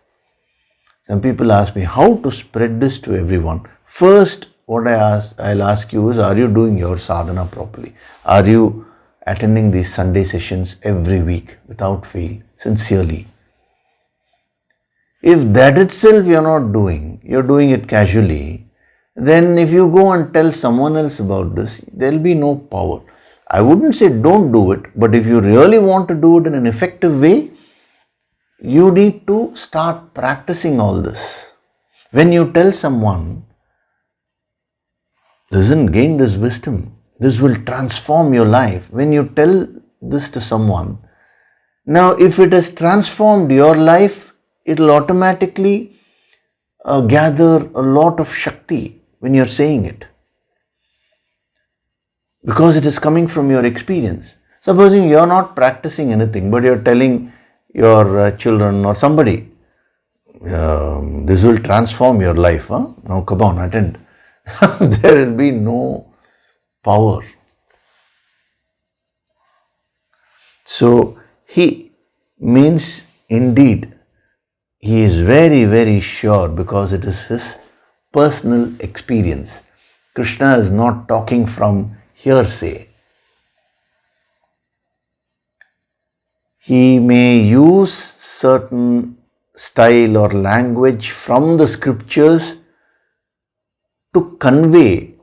Some people ask me how to spread this to everyone. First, what I'll ask you is, are you doing your sadhana properly? Are you attending these Sunday sessions every week without fail, sincerely? If that itself you're not doing, you're doing it casually, then if you go and tell someone else about this, there'll be no power. I wouldn't say don't do it, but if you really want to do it in an effective way, you need to start practicing all this. When you tell someone, listen, gain this wisdom, this will transform your life. When you tell this to someone, now if it has transformed your life, it will automatically gather a lot of Shakti when you're saying it. Because it is coming from your experience. Supposing you're not practicing anything, but you're telling your children or somebody, this will transform your life. Now come on, attend. There will be no power. So He means indeed he is very, very sure because it is his personal experience. Krishna is not talking from hearsay. He may use certain style or language from the scriptures to convey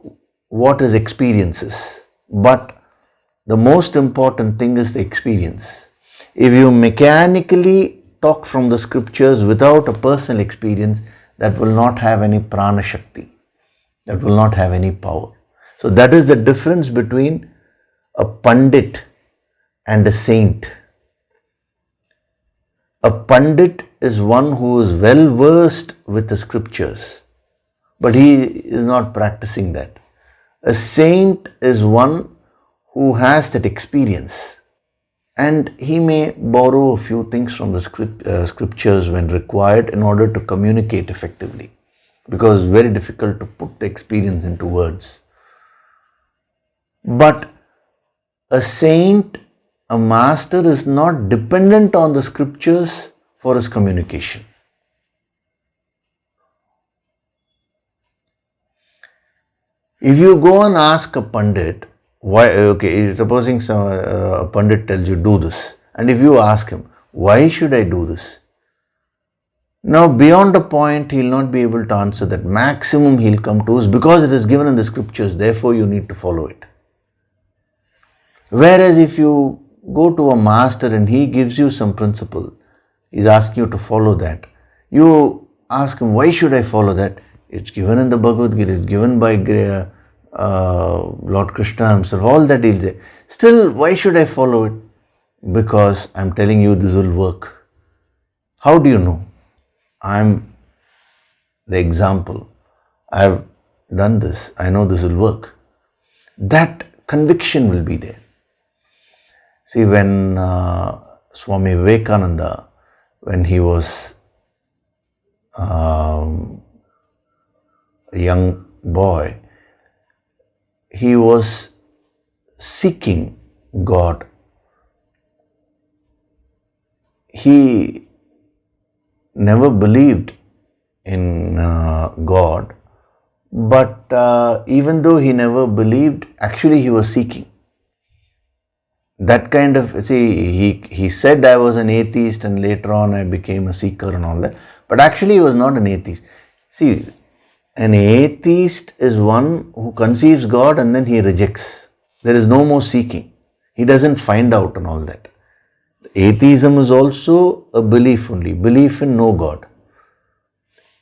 what his experience is. But the most important thing is the experience. If you mechanically talk from the scriptures without a personal experience, that will not have any prana shakti. That will not have any power. So that is the difference between a pandit and a saint. A pandit is one who is well versed with the scriptures, but he is not practicing that. A saint is one who has that experience, and he may borrow a few things from the scriptures when required in order to communicate effectively, because it's very difficult to put the experience into words. But a saint, a master, is not dependent on the scriptures for his communication. If you go and ask a pandit, why, okay, supposing a pandit tells you do this, and if you ask him, why should I do this? Now, beyond a point, he will not be able to answer that. Maximum he'll come to is because it is given in the scriptures, therefore you need to follow it. Whereas if you go to a master and he gives you some principle, he's asking you to follow that. You ask him, why should I follow that? It's given in the Bhagavad Gita, it's given by Lord Krishna himself, all that he'll say. Still, why should I follow it? Because I'm telling you this will work. How do you know? I'm the example. I've done this. I know this will work. That conviction will be there. See, when Swami Vivekananda, when he was a young boy, he was seeking God. He never believed in God, but even though he never believed, actually he was seeking. That kind of, see, he said I was an atheist and later on I became a seeker and all that, but actually he was not an atheist. See, an atheist is one who conceives God and then he rejects. There is no more seeking. He doesn't find out and all that. Atheism is also a belief only, belief in no God.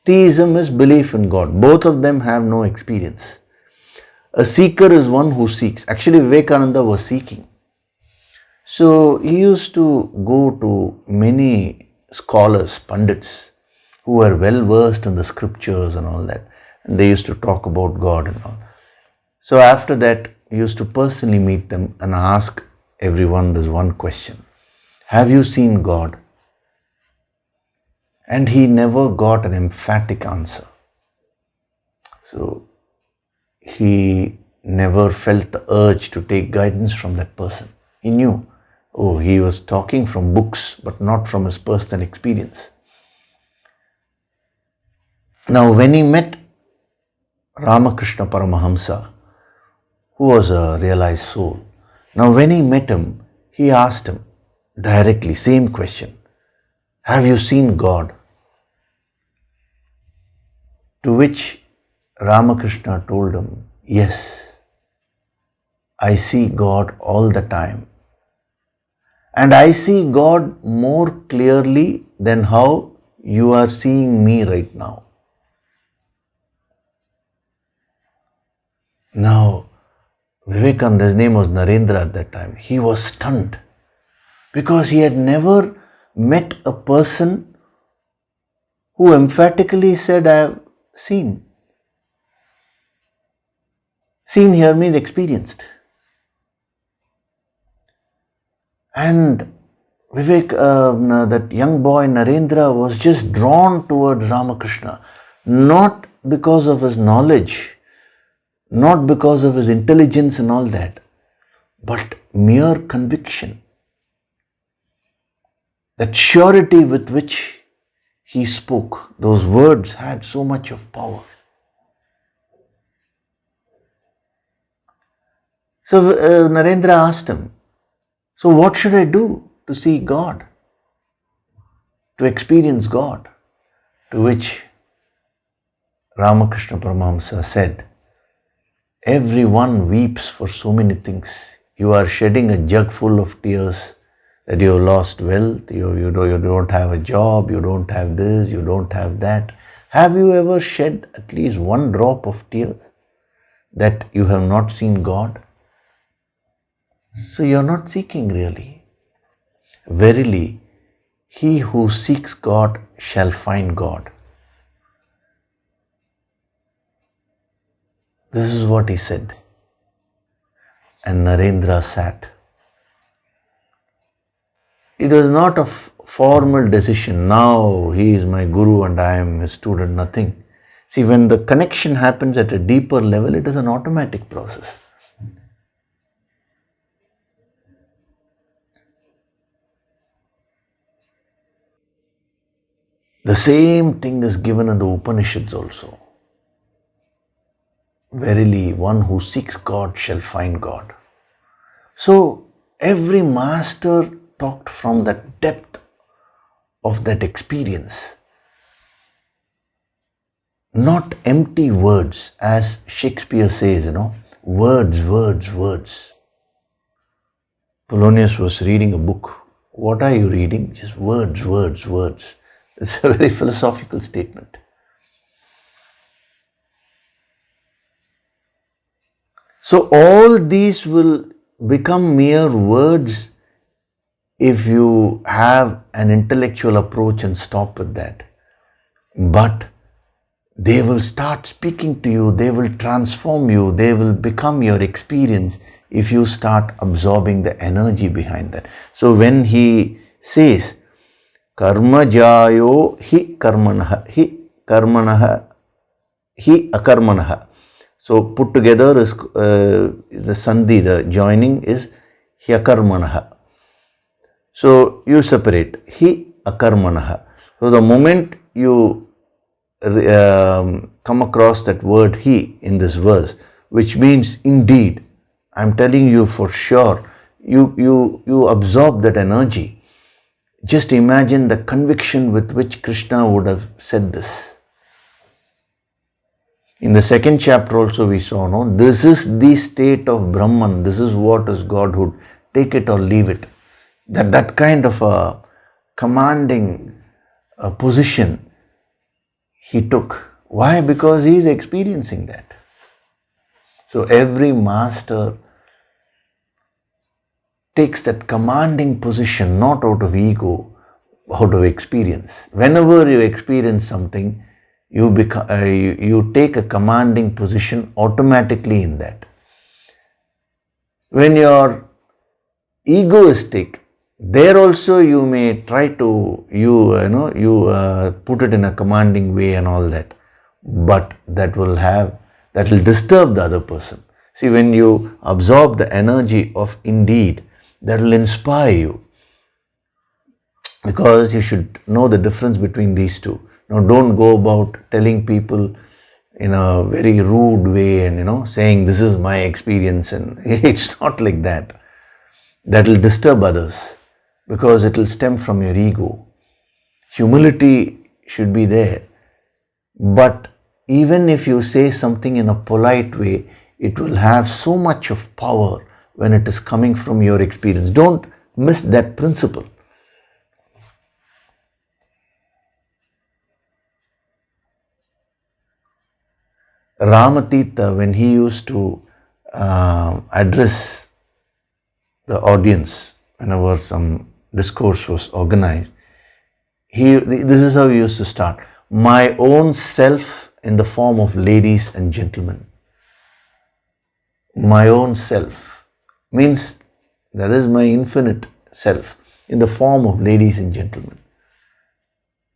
Theism is belief in God. Both of them have no experience. A seeker is one who seeks. Actually, Vivekananda was seeking. So he used to go to many scholars, pandits, who were well versed in the scriptures and all that. And they used to talk about God and all. So after that, he used to personally meet them and ask everyone this one question. Have you seen God? And he never got an emphatic answer. So he never felt the urge to take guidance from that person. He knew, oh, he was talking from books, but not from his personal experience. Now, when he met Ramakrishna Paramahamsa, who was a realized soul, now when he met him, he asked him directly, same question, have you seen God? To which Ramakrishna told him, yes, I see God all the time. And I see God more clearly than how you are seeing me right now. Now, Vivekananda's name was Narendra at that time. He was stunned because he had never met a person who emphatically said, I have seen. Seen here means experienced. And that young boy Narendra was just drawn towards Ramakrishna, not because of his knowledge, not because of his intelligence and all that, but mere conviction. that surety with which he spoke, those words had so much of power. So Narendra asked him, so what should I do to see God, to experience God? To which Ramakrishna Paramahamsa said, everyone weeps for so many things. You are shedding a jug full of tears that you have lost wealth, you don't have a job, you don't have this, you don't have that. Have you ever shed at least one drop of tears that you have not seen God? So you are not seeking really. Verily, he who seeks God shall find God. This is what he said. And Narendra sat. It was not a formal decision. Now he is my guru and I am his student, nothing. See, when the connection happens at a deeper level, it is an automatic process. The same thing is given in the Upanishads also. Verily, one who seeks God shall find God. So, every master talked from the depth of that experience. Not empty words, as Shakespeare says, words, words, words. Polonius was reading a book. What are you reading? Just words, words, words. It's a very philosophical statement. So all these will become mere words if you have an intellectual approach and stop with that. But they will start speaking to you, they will transform you, they will become your experience if you start absorbing the energy behind that. So when he says, Karma jayo hi karmanaha, hi akarmanaha. So put together is the sandhi, the joining is hyakarmanaha. So you separate hi akarmanaha. So the moment you come across that word he in this verse, which means indeed, I'm telling you for sure, you absorb that energy. Just imagine the conviction with which Krishna would have said this. In the second chapter also we saw, no, this is the state of Brahman, this is what is Godhood, take it or leave it. That kind of a commanding position he took. Why? Because he is experiencing that. So every master takes that commanding position not out of ego, out of experience. Whenever you experience something, you take a commanding position automatically in that. When you are egoistic, there also you may try to put it in a commanding way and all that, but that will disturb the other person. See, when you absorb the energy of indeed, that will inspire you, because you should know the difference between these two. Now, don't go about telling people in a very rude way and saying this is my experience, and it's not like that. That will disturb others because it will stem from your ego. Humility should be there, but even if you say something in a polite way, it will have so much of power when it is coming from your experience. Don't miss that principle. Ramatita, when he used to address the audience, whenever some discourse was organized, this is how he used to start. My own self in the form of ladies and gentlemen. My own self means that is my infinite self in the form of ladies and gentlemen.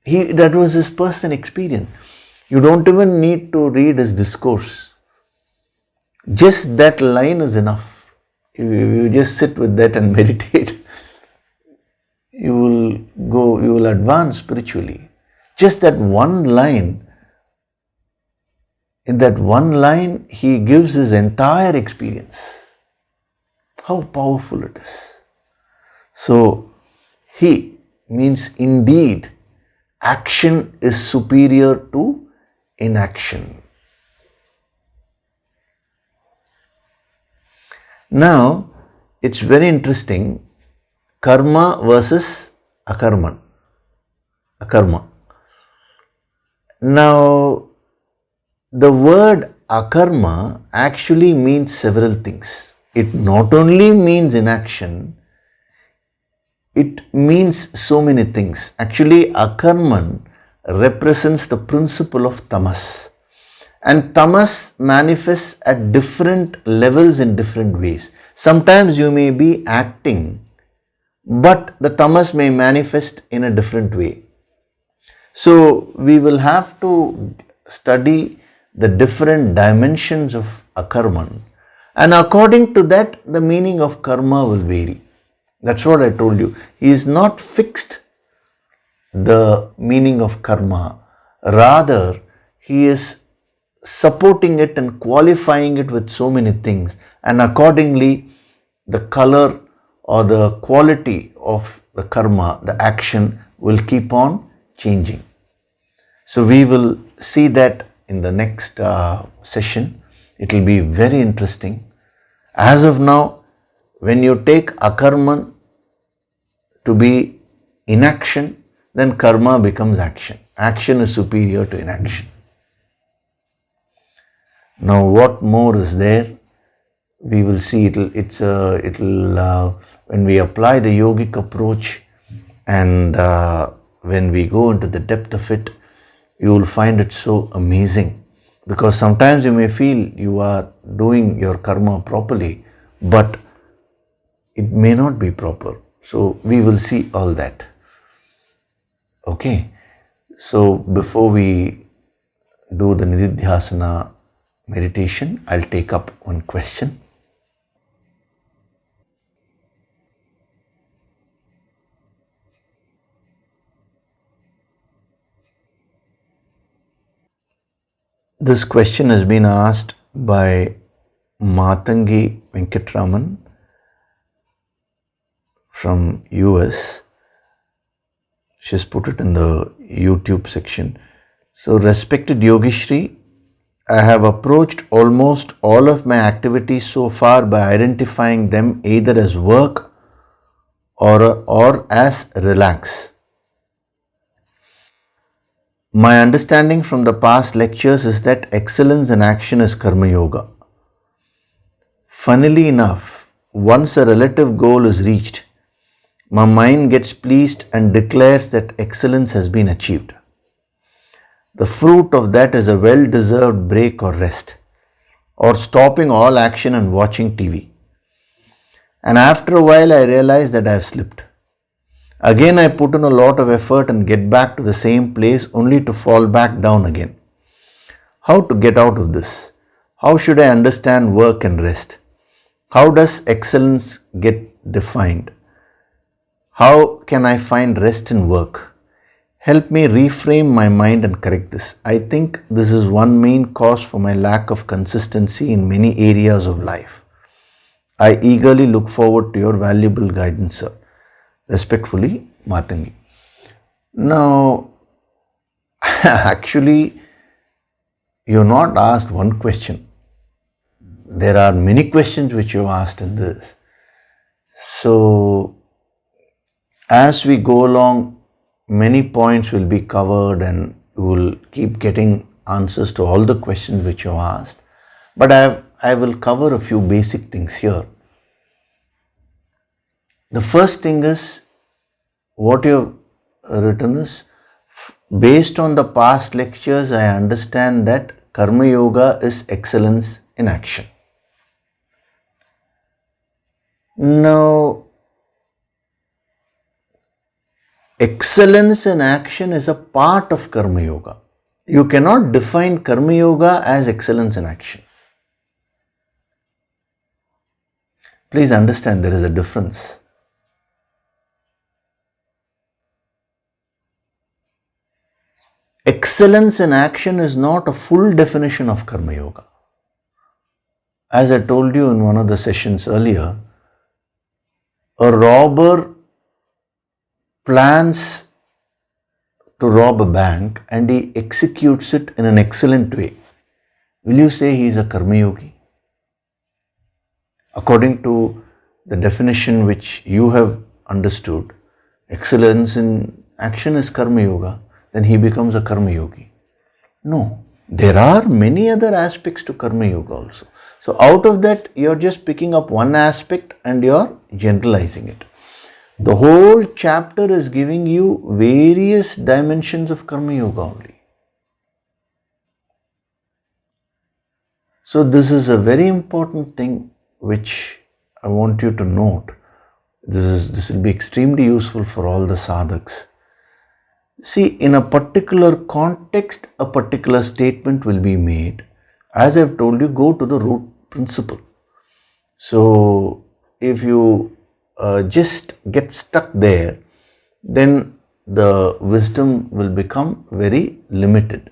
That was his personal experience. You don't even need to read his discourse. Just that line is enough. You just sit with that and meditate. You will you will advance spiritually. Just that one line, in that one line, he gives his entire experience. How powerful it is. So, he means indeed, action is superior to inaction. Now, it's very interesting, karma versus akarma. Now, the word akarma actually means several things. It not only means inaction, it means so many things. Actually, akarman represents the principle of tamas. And tamas manifests at different levels in different ways. Sometimes you may be acting, but the tamas may manifest in a different way. So we will have to study the different dimensions of akarman, and according to that, the meaning of karma will vary. That's what I told you. He is not fixed the meaning of karma. Rather, he is supporting it and qualifying it with so many things, and accordingly the color or the quality of the karma, the action, will keep on changing. So we will see that in the next session. It will be very interesting. As of now, when you take akarman to be inaction, then karma becomes action. Action is superior to inaction. Now, what more is there? We will see. When we apply the yogic approach and when we go into the depth of it, you will find it so amazing. Because sometimes you may feel you are doing your karma properly, but it may not be proper. So we will see all that. Okay. So before we do the nididhyasana meditation, I'll take up one question. This question has been asked by Matangi Venkatraman from US. She's put it in the YouTube section. So, respected Yogishri, I have approached almost all of my activities so far by identifying them either as work or as relax. My understanding from the past lectures is that excellence in action is karma yoga. Funnily enough, once a relative goal is reached, my mind gets pleased and declares that excellence has been achieved. The fruit of that is a well-deserved break or rest, or stopping all action and watching TV. And after a while, I realize that I have slipped. Again, I put in a lot of effort and get back to the same place only to fall back down again. How to get out of this? How should I understand work and rest? How does excellence get defined? How can I find rest in work? Help me reframe my mind and correct this. I think this is one main cause for my lack of consistency in many areas of life. I eagerly look forward to your valuable guidance, sir. Respectfully, Matangi. Now, actually, you're not asked one question. There are many questions which you've asked in this. So, as we go along, many points will be covered and you will keep getting answers to all the questions which you asked. But I will cover a few basic things here. The first thing is, what you have written is, based on the past lectures, I understand that karma yoga is excellence in action. Now, excellence in action is a part of karma yoga. You cannot define karma yoga as excellence in action. Please understand there is a difference. excellence in action is not a full definition of Karma Yoga. As I told you in one of the sessions earlier, a robber plans to rob a bank and he executes it in an excellent way. Will you say he is a Karma Yogi? According to the definition which you have understood, excellence in action is Karma Yoga, then he becomes a Karma Yogi. No, there are many other aspects to Karma Yoga also. So out of that, you're just picking up one aspect and you're generalizing it. The whole chapter is giving you various dimensions of Karma Yoga only. So this is a very important thing which I want you to note. This will be extremely useful for all the sadhaks. See, in a particular context, a particular statement will be made. As I've told you, go to the root principle. So, if you just get stuck there, then the wisdom will become very limited.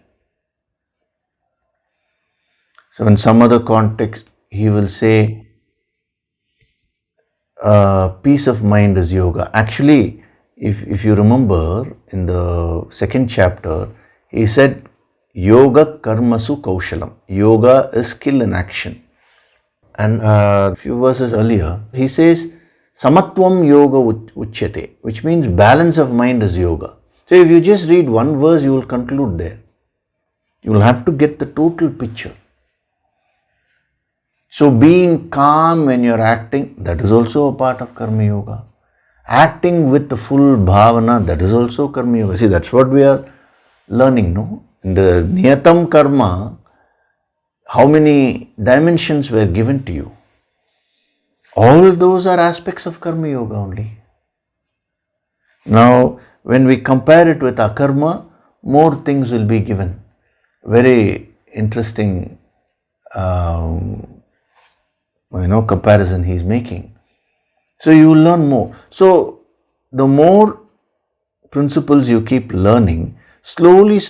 So, in some other context, he will say, peace of mind is yoga. Actually, if you remember in the second chapter, he said, yoga karmasu kaushalam. Yoga is skill in action. And a few verses earlier, he says, samatvam yoga uchyate, which means balance of mind is yoga. So if you just read one verse, you will conclude there. You will have to get the total picture. So being calm when you are acting, that is also a part of Karma Yoga. Acting with the full bhavana, that is also Karma Yoga. See, that's what we are learning, no? In the Niyatam Karma, how many dimensions were given to you? All those are aspects of Karma Yoga only. Now, when we compare it with Akarma, more things will be given. Very interesting comparison he is making. So you will learn more. So the more principles you keep learning, slowly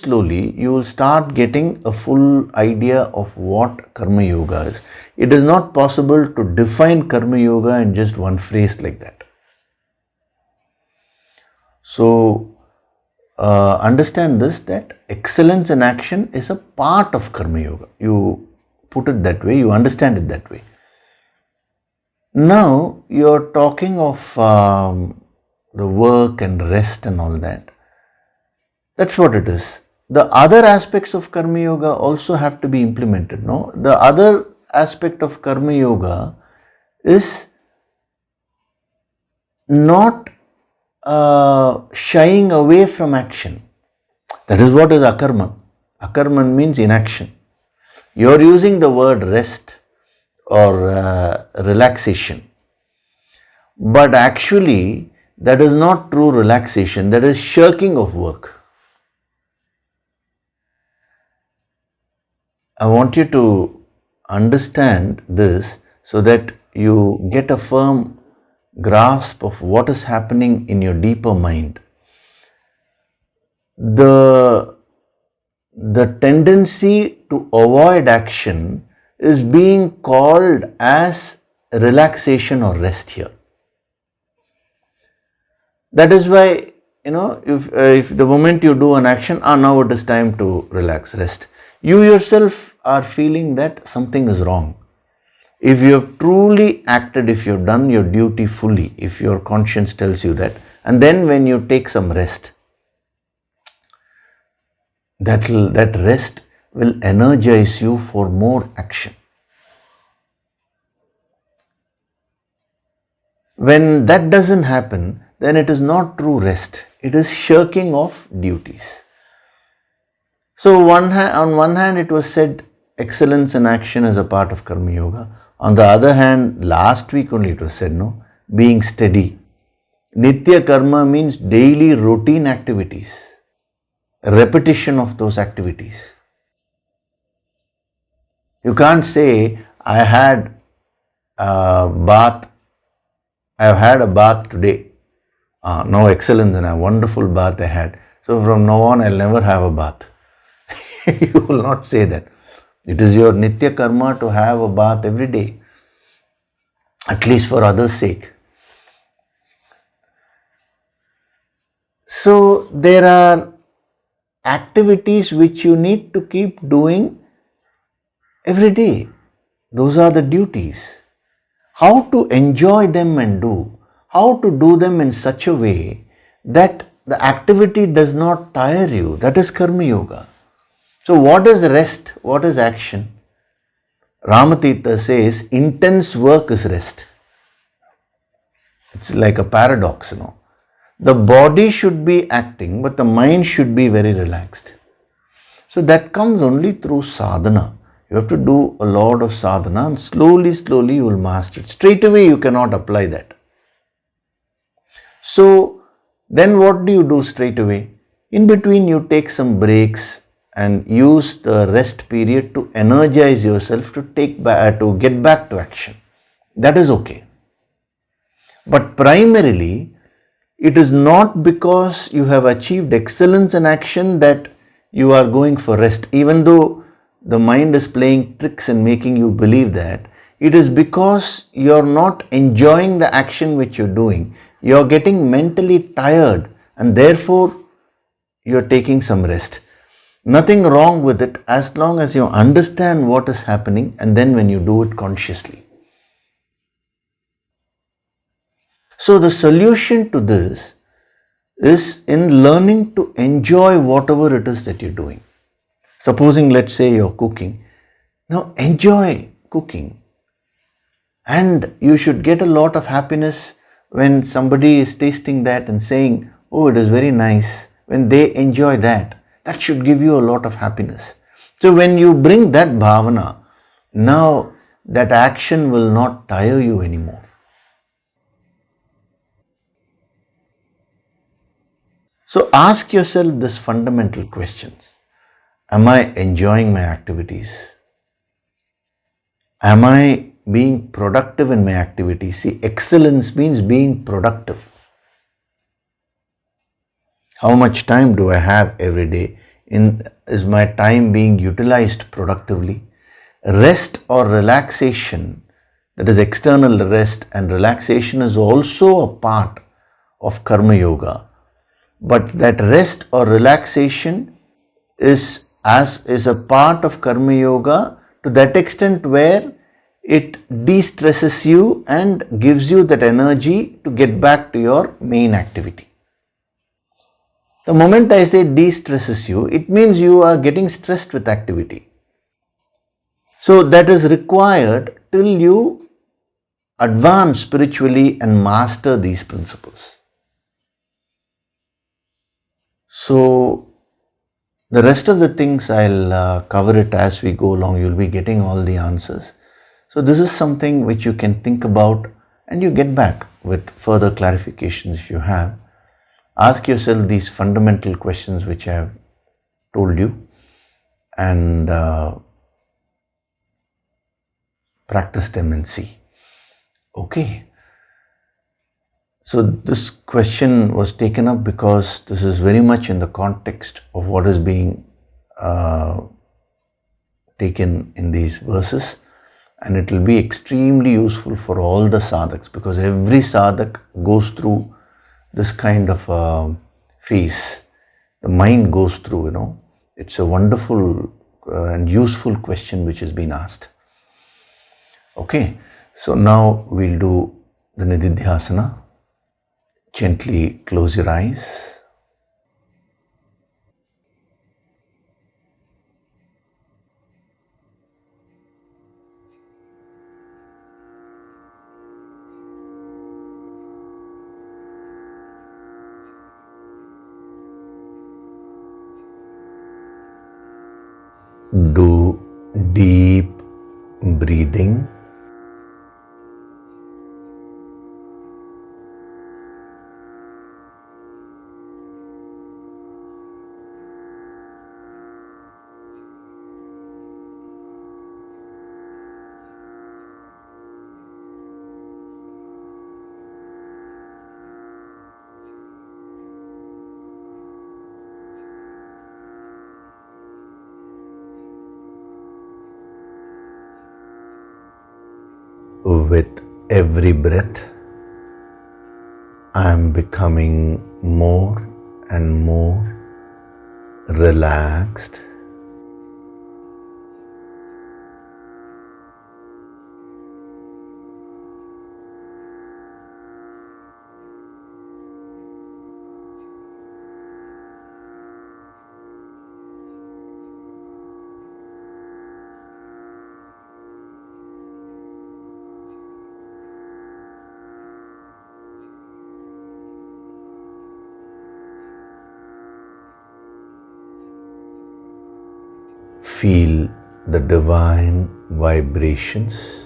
you will start getting a full idea of what Karma Yoga is. It is not possible to define Karma Yoga in just one phrase like that. So understand this, that excellence in action is a part of Karma Yoga. You put it that way, you understand it that way. Now you are talking of the work and rest and all that. That's what it is. The other aspects of Karma Yoga also have to be implemented. No, the other aspect of Karma Yoga is not shying away from action. That is what is akarman. Akarman means inaction. You are using the word rest or relaxation. But actually, that is not true relaxation. That is shirking of work. I want you to understand this so that you get a firm grasp of what is happening in your deeper mind. The tendency to avoid action is being called as relaxation or rest here. That is why, if the moment you do an action, now it is time to relax, rest. You yourself are feeling that something is wrong. If you have truly acted, if you have done your duty fully, if your conscience tells you that, and then when you take some rest, that rest will energize you for more action. When that doesn't happen, then it is not true rest. It is shirking of duties. So on one hand it was said excellence in action is a part of Karma Yoga. On the other hand, last week only it was said, being steady. Nitya Karma means daily routine activities. Repetition of those activities. You can't say, I had a bath today. No excellence in a wonderful bath I had. So from now on, I'll never have a bath. You will not say that. It is your nitya karma to have a bath every day, at least for others' sake. So there are activities which you need to keep doing every day. Those are the duties. How to enjoy them and do, how to do them in such a way that the activity does not tire you, that is karma yoga. So what is rest? What is action? Ramatirtha says intense work is rest. It's like a paradox, The body should be acting, but the mind should be very relaxed. So that comes only through sadhana. You have to do a lot of sadhana and slowly you will master it. Straight away you cannot apply that. So then what do you do straight away? In between you take some breaks and use the rest period to energize yourself to get back to action. That is okay. But primarily, it is not because you have achieved excellence in action that you are going for rest, even though the mind is playing tricks and making you believe that. It is because you are not enjoying the action which you are doing. You are getting mentally tired and therefore you are taking some rest. Nothing wrong with it as long as you understand what is happening and then when you do it consciously. So the solution to this is in learning to enjoy whatever it is that you're doing. Supposing, let's say you're cooking. Now enjoy cooking. And you should get a lot of happiness when somebody is tasting that and saying, oh, it is very nice. When they enjoy that, that should give you a lot of happiness. So when you bring that bhavana, now that action will not tire you anymore. So ask yourself these fundamental questions. Am I enjoying my activities? Am I being productive in my activities? See, excellence means being productive. How much time do I have every day? Is my time being utilized productively? Rest or relaxation, that is external rest and relaxation, is also a part of karma yoga. But that rest or relaxation is a part of karma yoga to that extent where it de-stresses you and gives you that energy to get back to your main activity. The moment I say de-stresses you, it means you are getting stressed with activity. So that is required till you advance spiritually and master these principles. So the rest of the things I'll cover it as we go along. You'll be getting all the answers. So this is something which you can think about and you get back with further clarifications if you have. Ask yourself these fundamental questions which I have told you and practice them and see. Okay. So this question was taken up because this is very much in the context of what is being taken in these verses, and it will be extremely useful for all the sadhaks because every sadhak goes through this kind of phase. The mind goes through, It's a wonderful and useful question which has been asked. Okay, so now we'll do the Nididhyasana. Gently close your eyes. Do deep breathing. With every breath, I am becoming more and more relaxed. Feel the divine vibrations.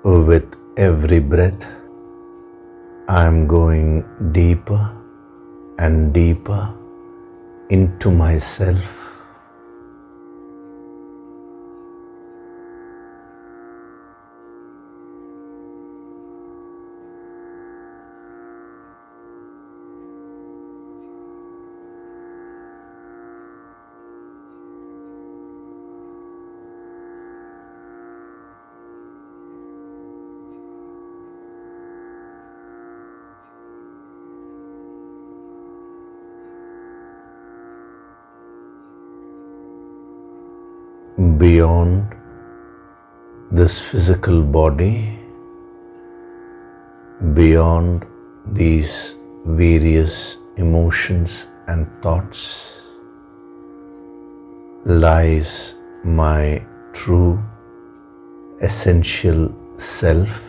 With every breath, I am going deeper and deeper into myself. Beyond this physical body, beyond these various emotions and thoughts, lies my true essential self.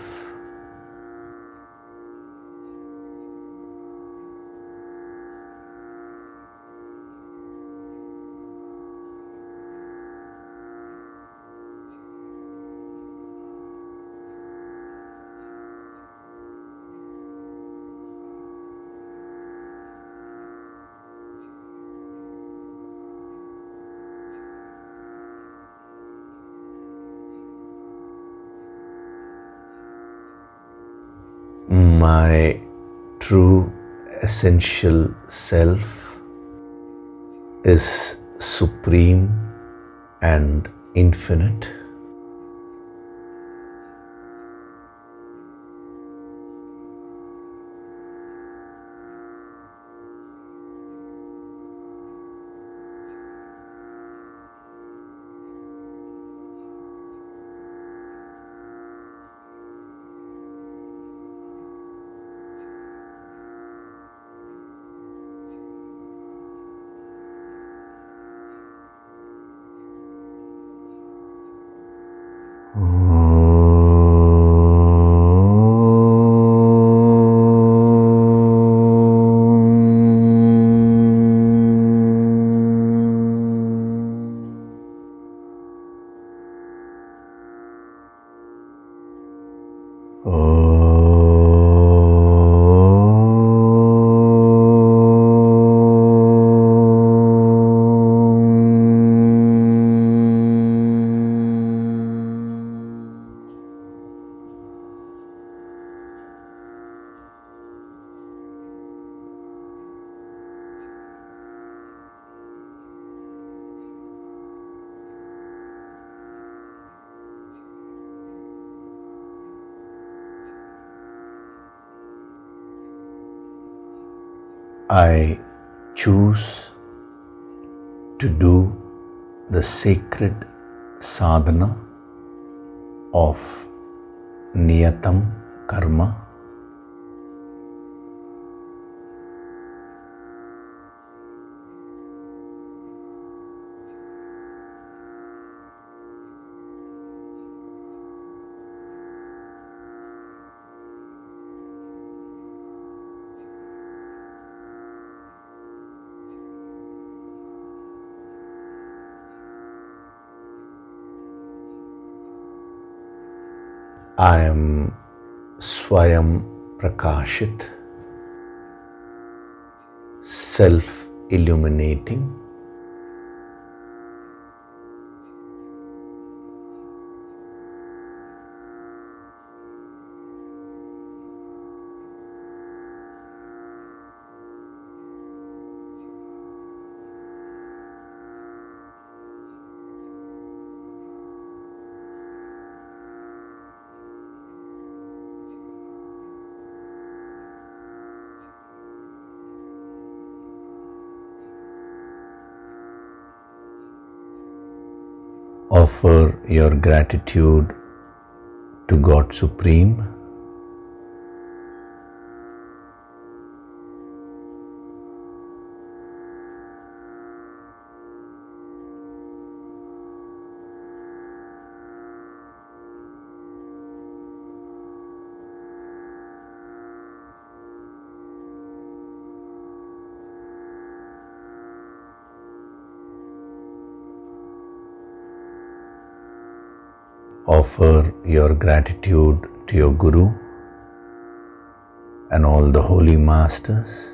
My true essential self is supreme and infinite. I choose to do the sacred sadhana of niyatam karma. I am Swayam Prakashit, self-illuminating. Offer your gratitude to God Supreme. Offer your gratitude to your Guru and all the holy masters.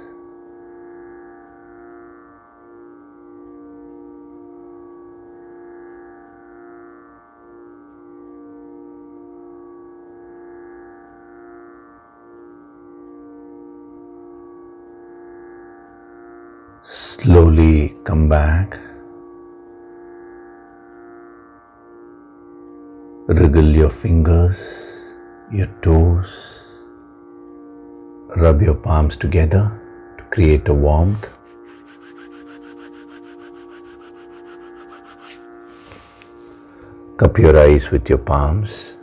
Slowly come back. Wriggle your fingers, your toes. Rub your palms together to create a warmth. Cup your eyes with your palms.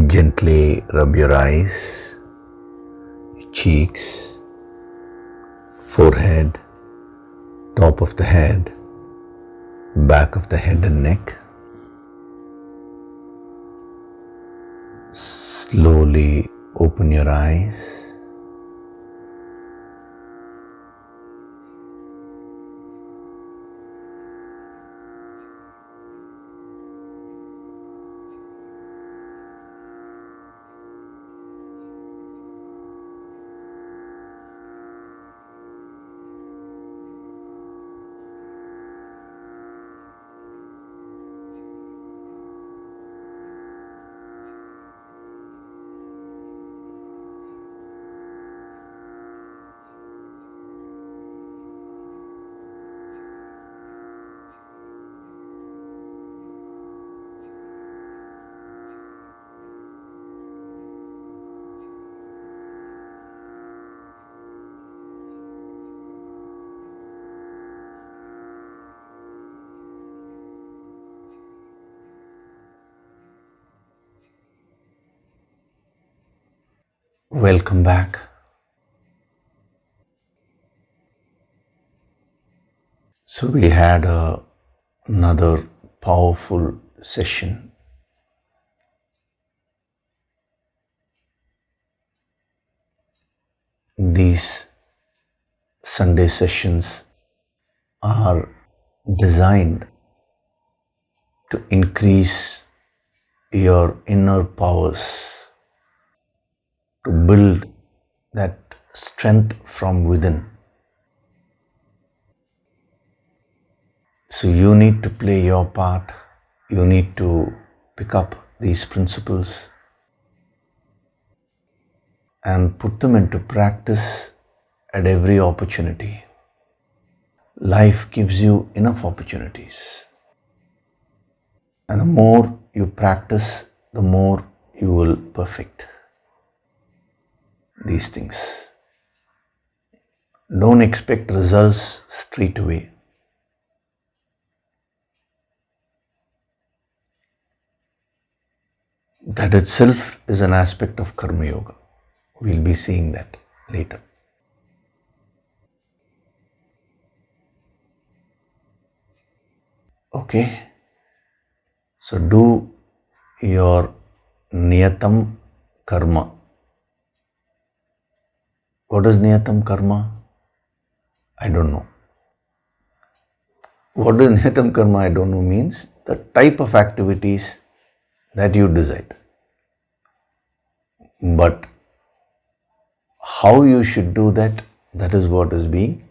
Gently rub your eyes, cheeks, forehead, top of the head, back of the head and neck. Slowly open your eyes. Welcome back. So we had another powerful session. These Sunday sessions are designed to increase your inner powers, to build that strength from within. So you need to play your part. You need to pick up these principles and put them into practice at every opportunity. Life gives you enough opportunities. And the more you practice, the more you will perfect these things. Don't expect results straight away. That itself is an aspect of Karma Yoga. We'll be seeing that later. Okay? So do your niyatam karma. What is niyatam karma? I don't know. What is niyatam karma? I don't know means the type of activities that you decide. But how you should do that, that is what is being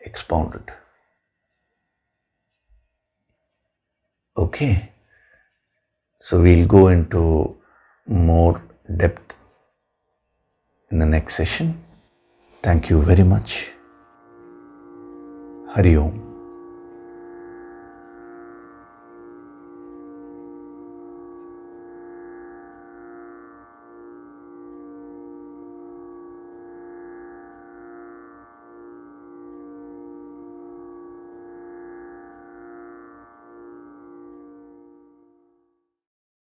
expounded. Okay. So we'll go into more depth in the next session. Thank you very much. Hari Om.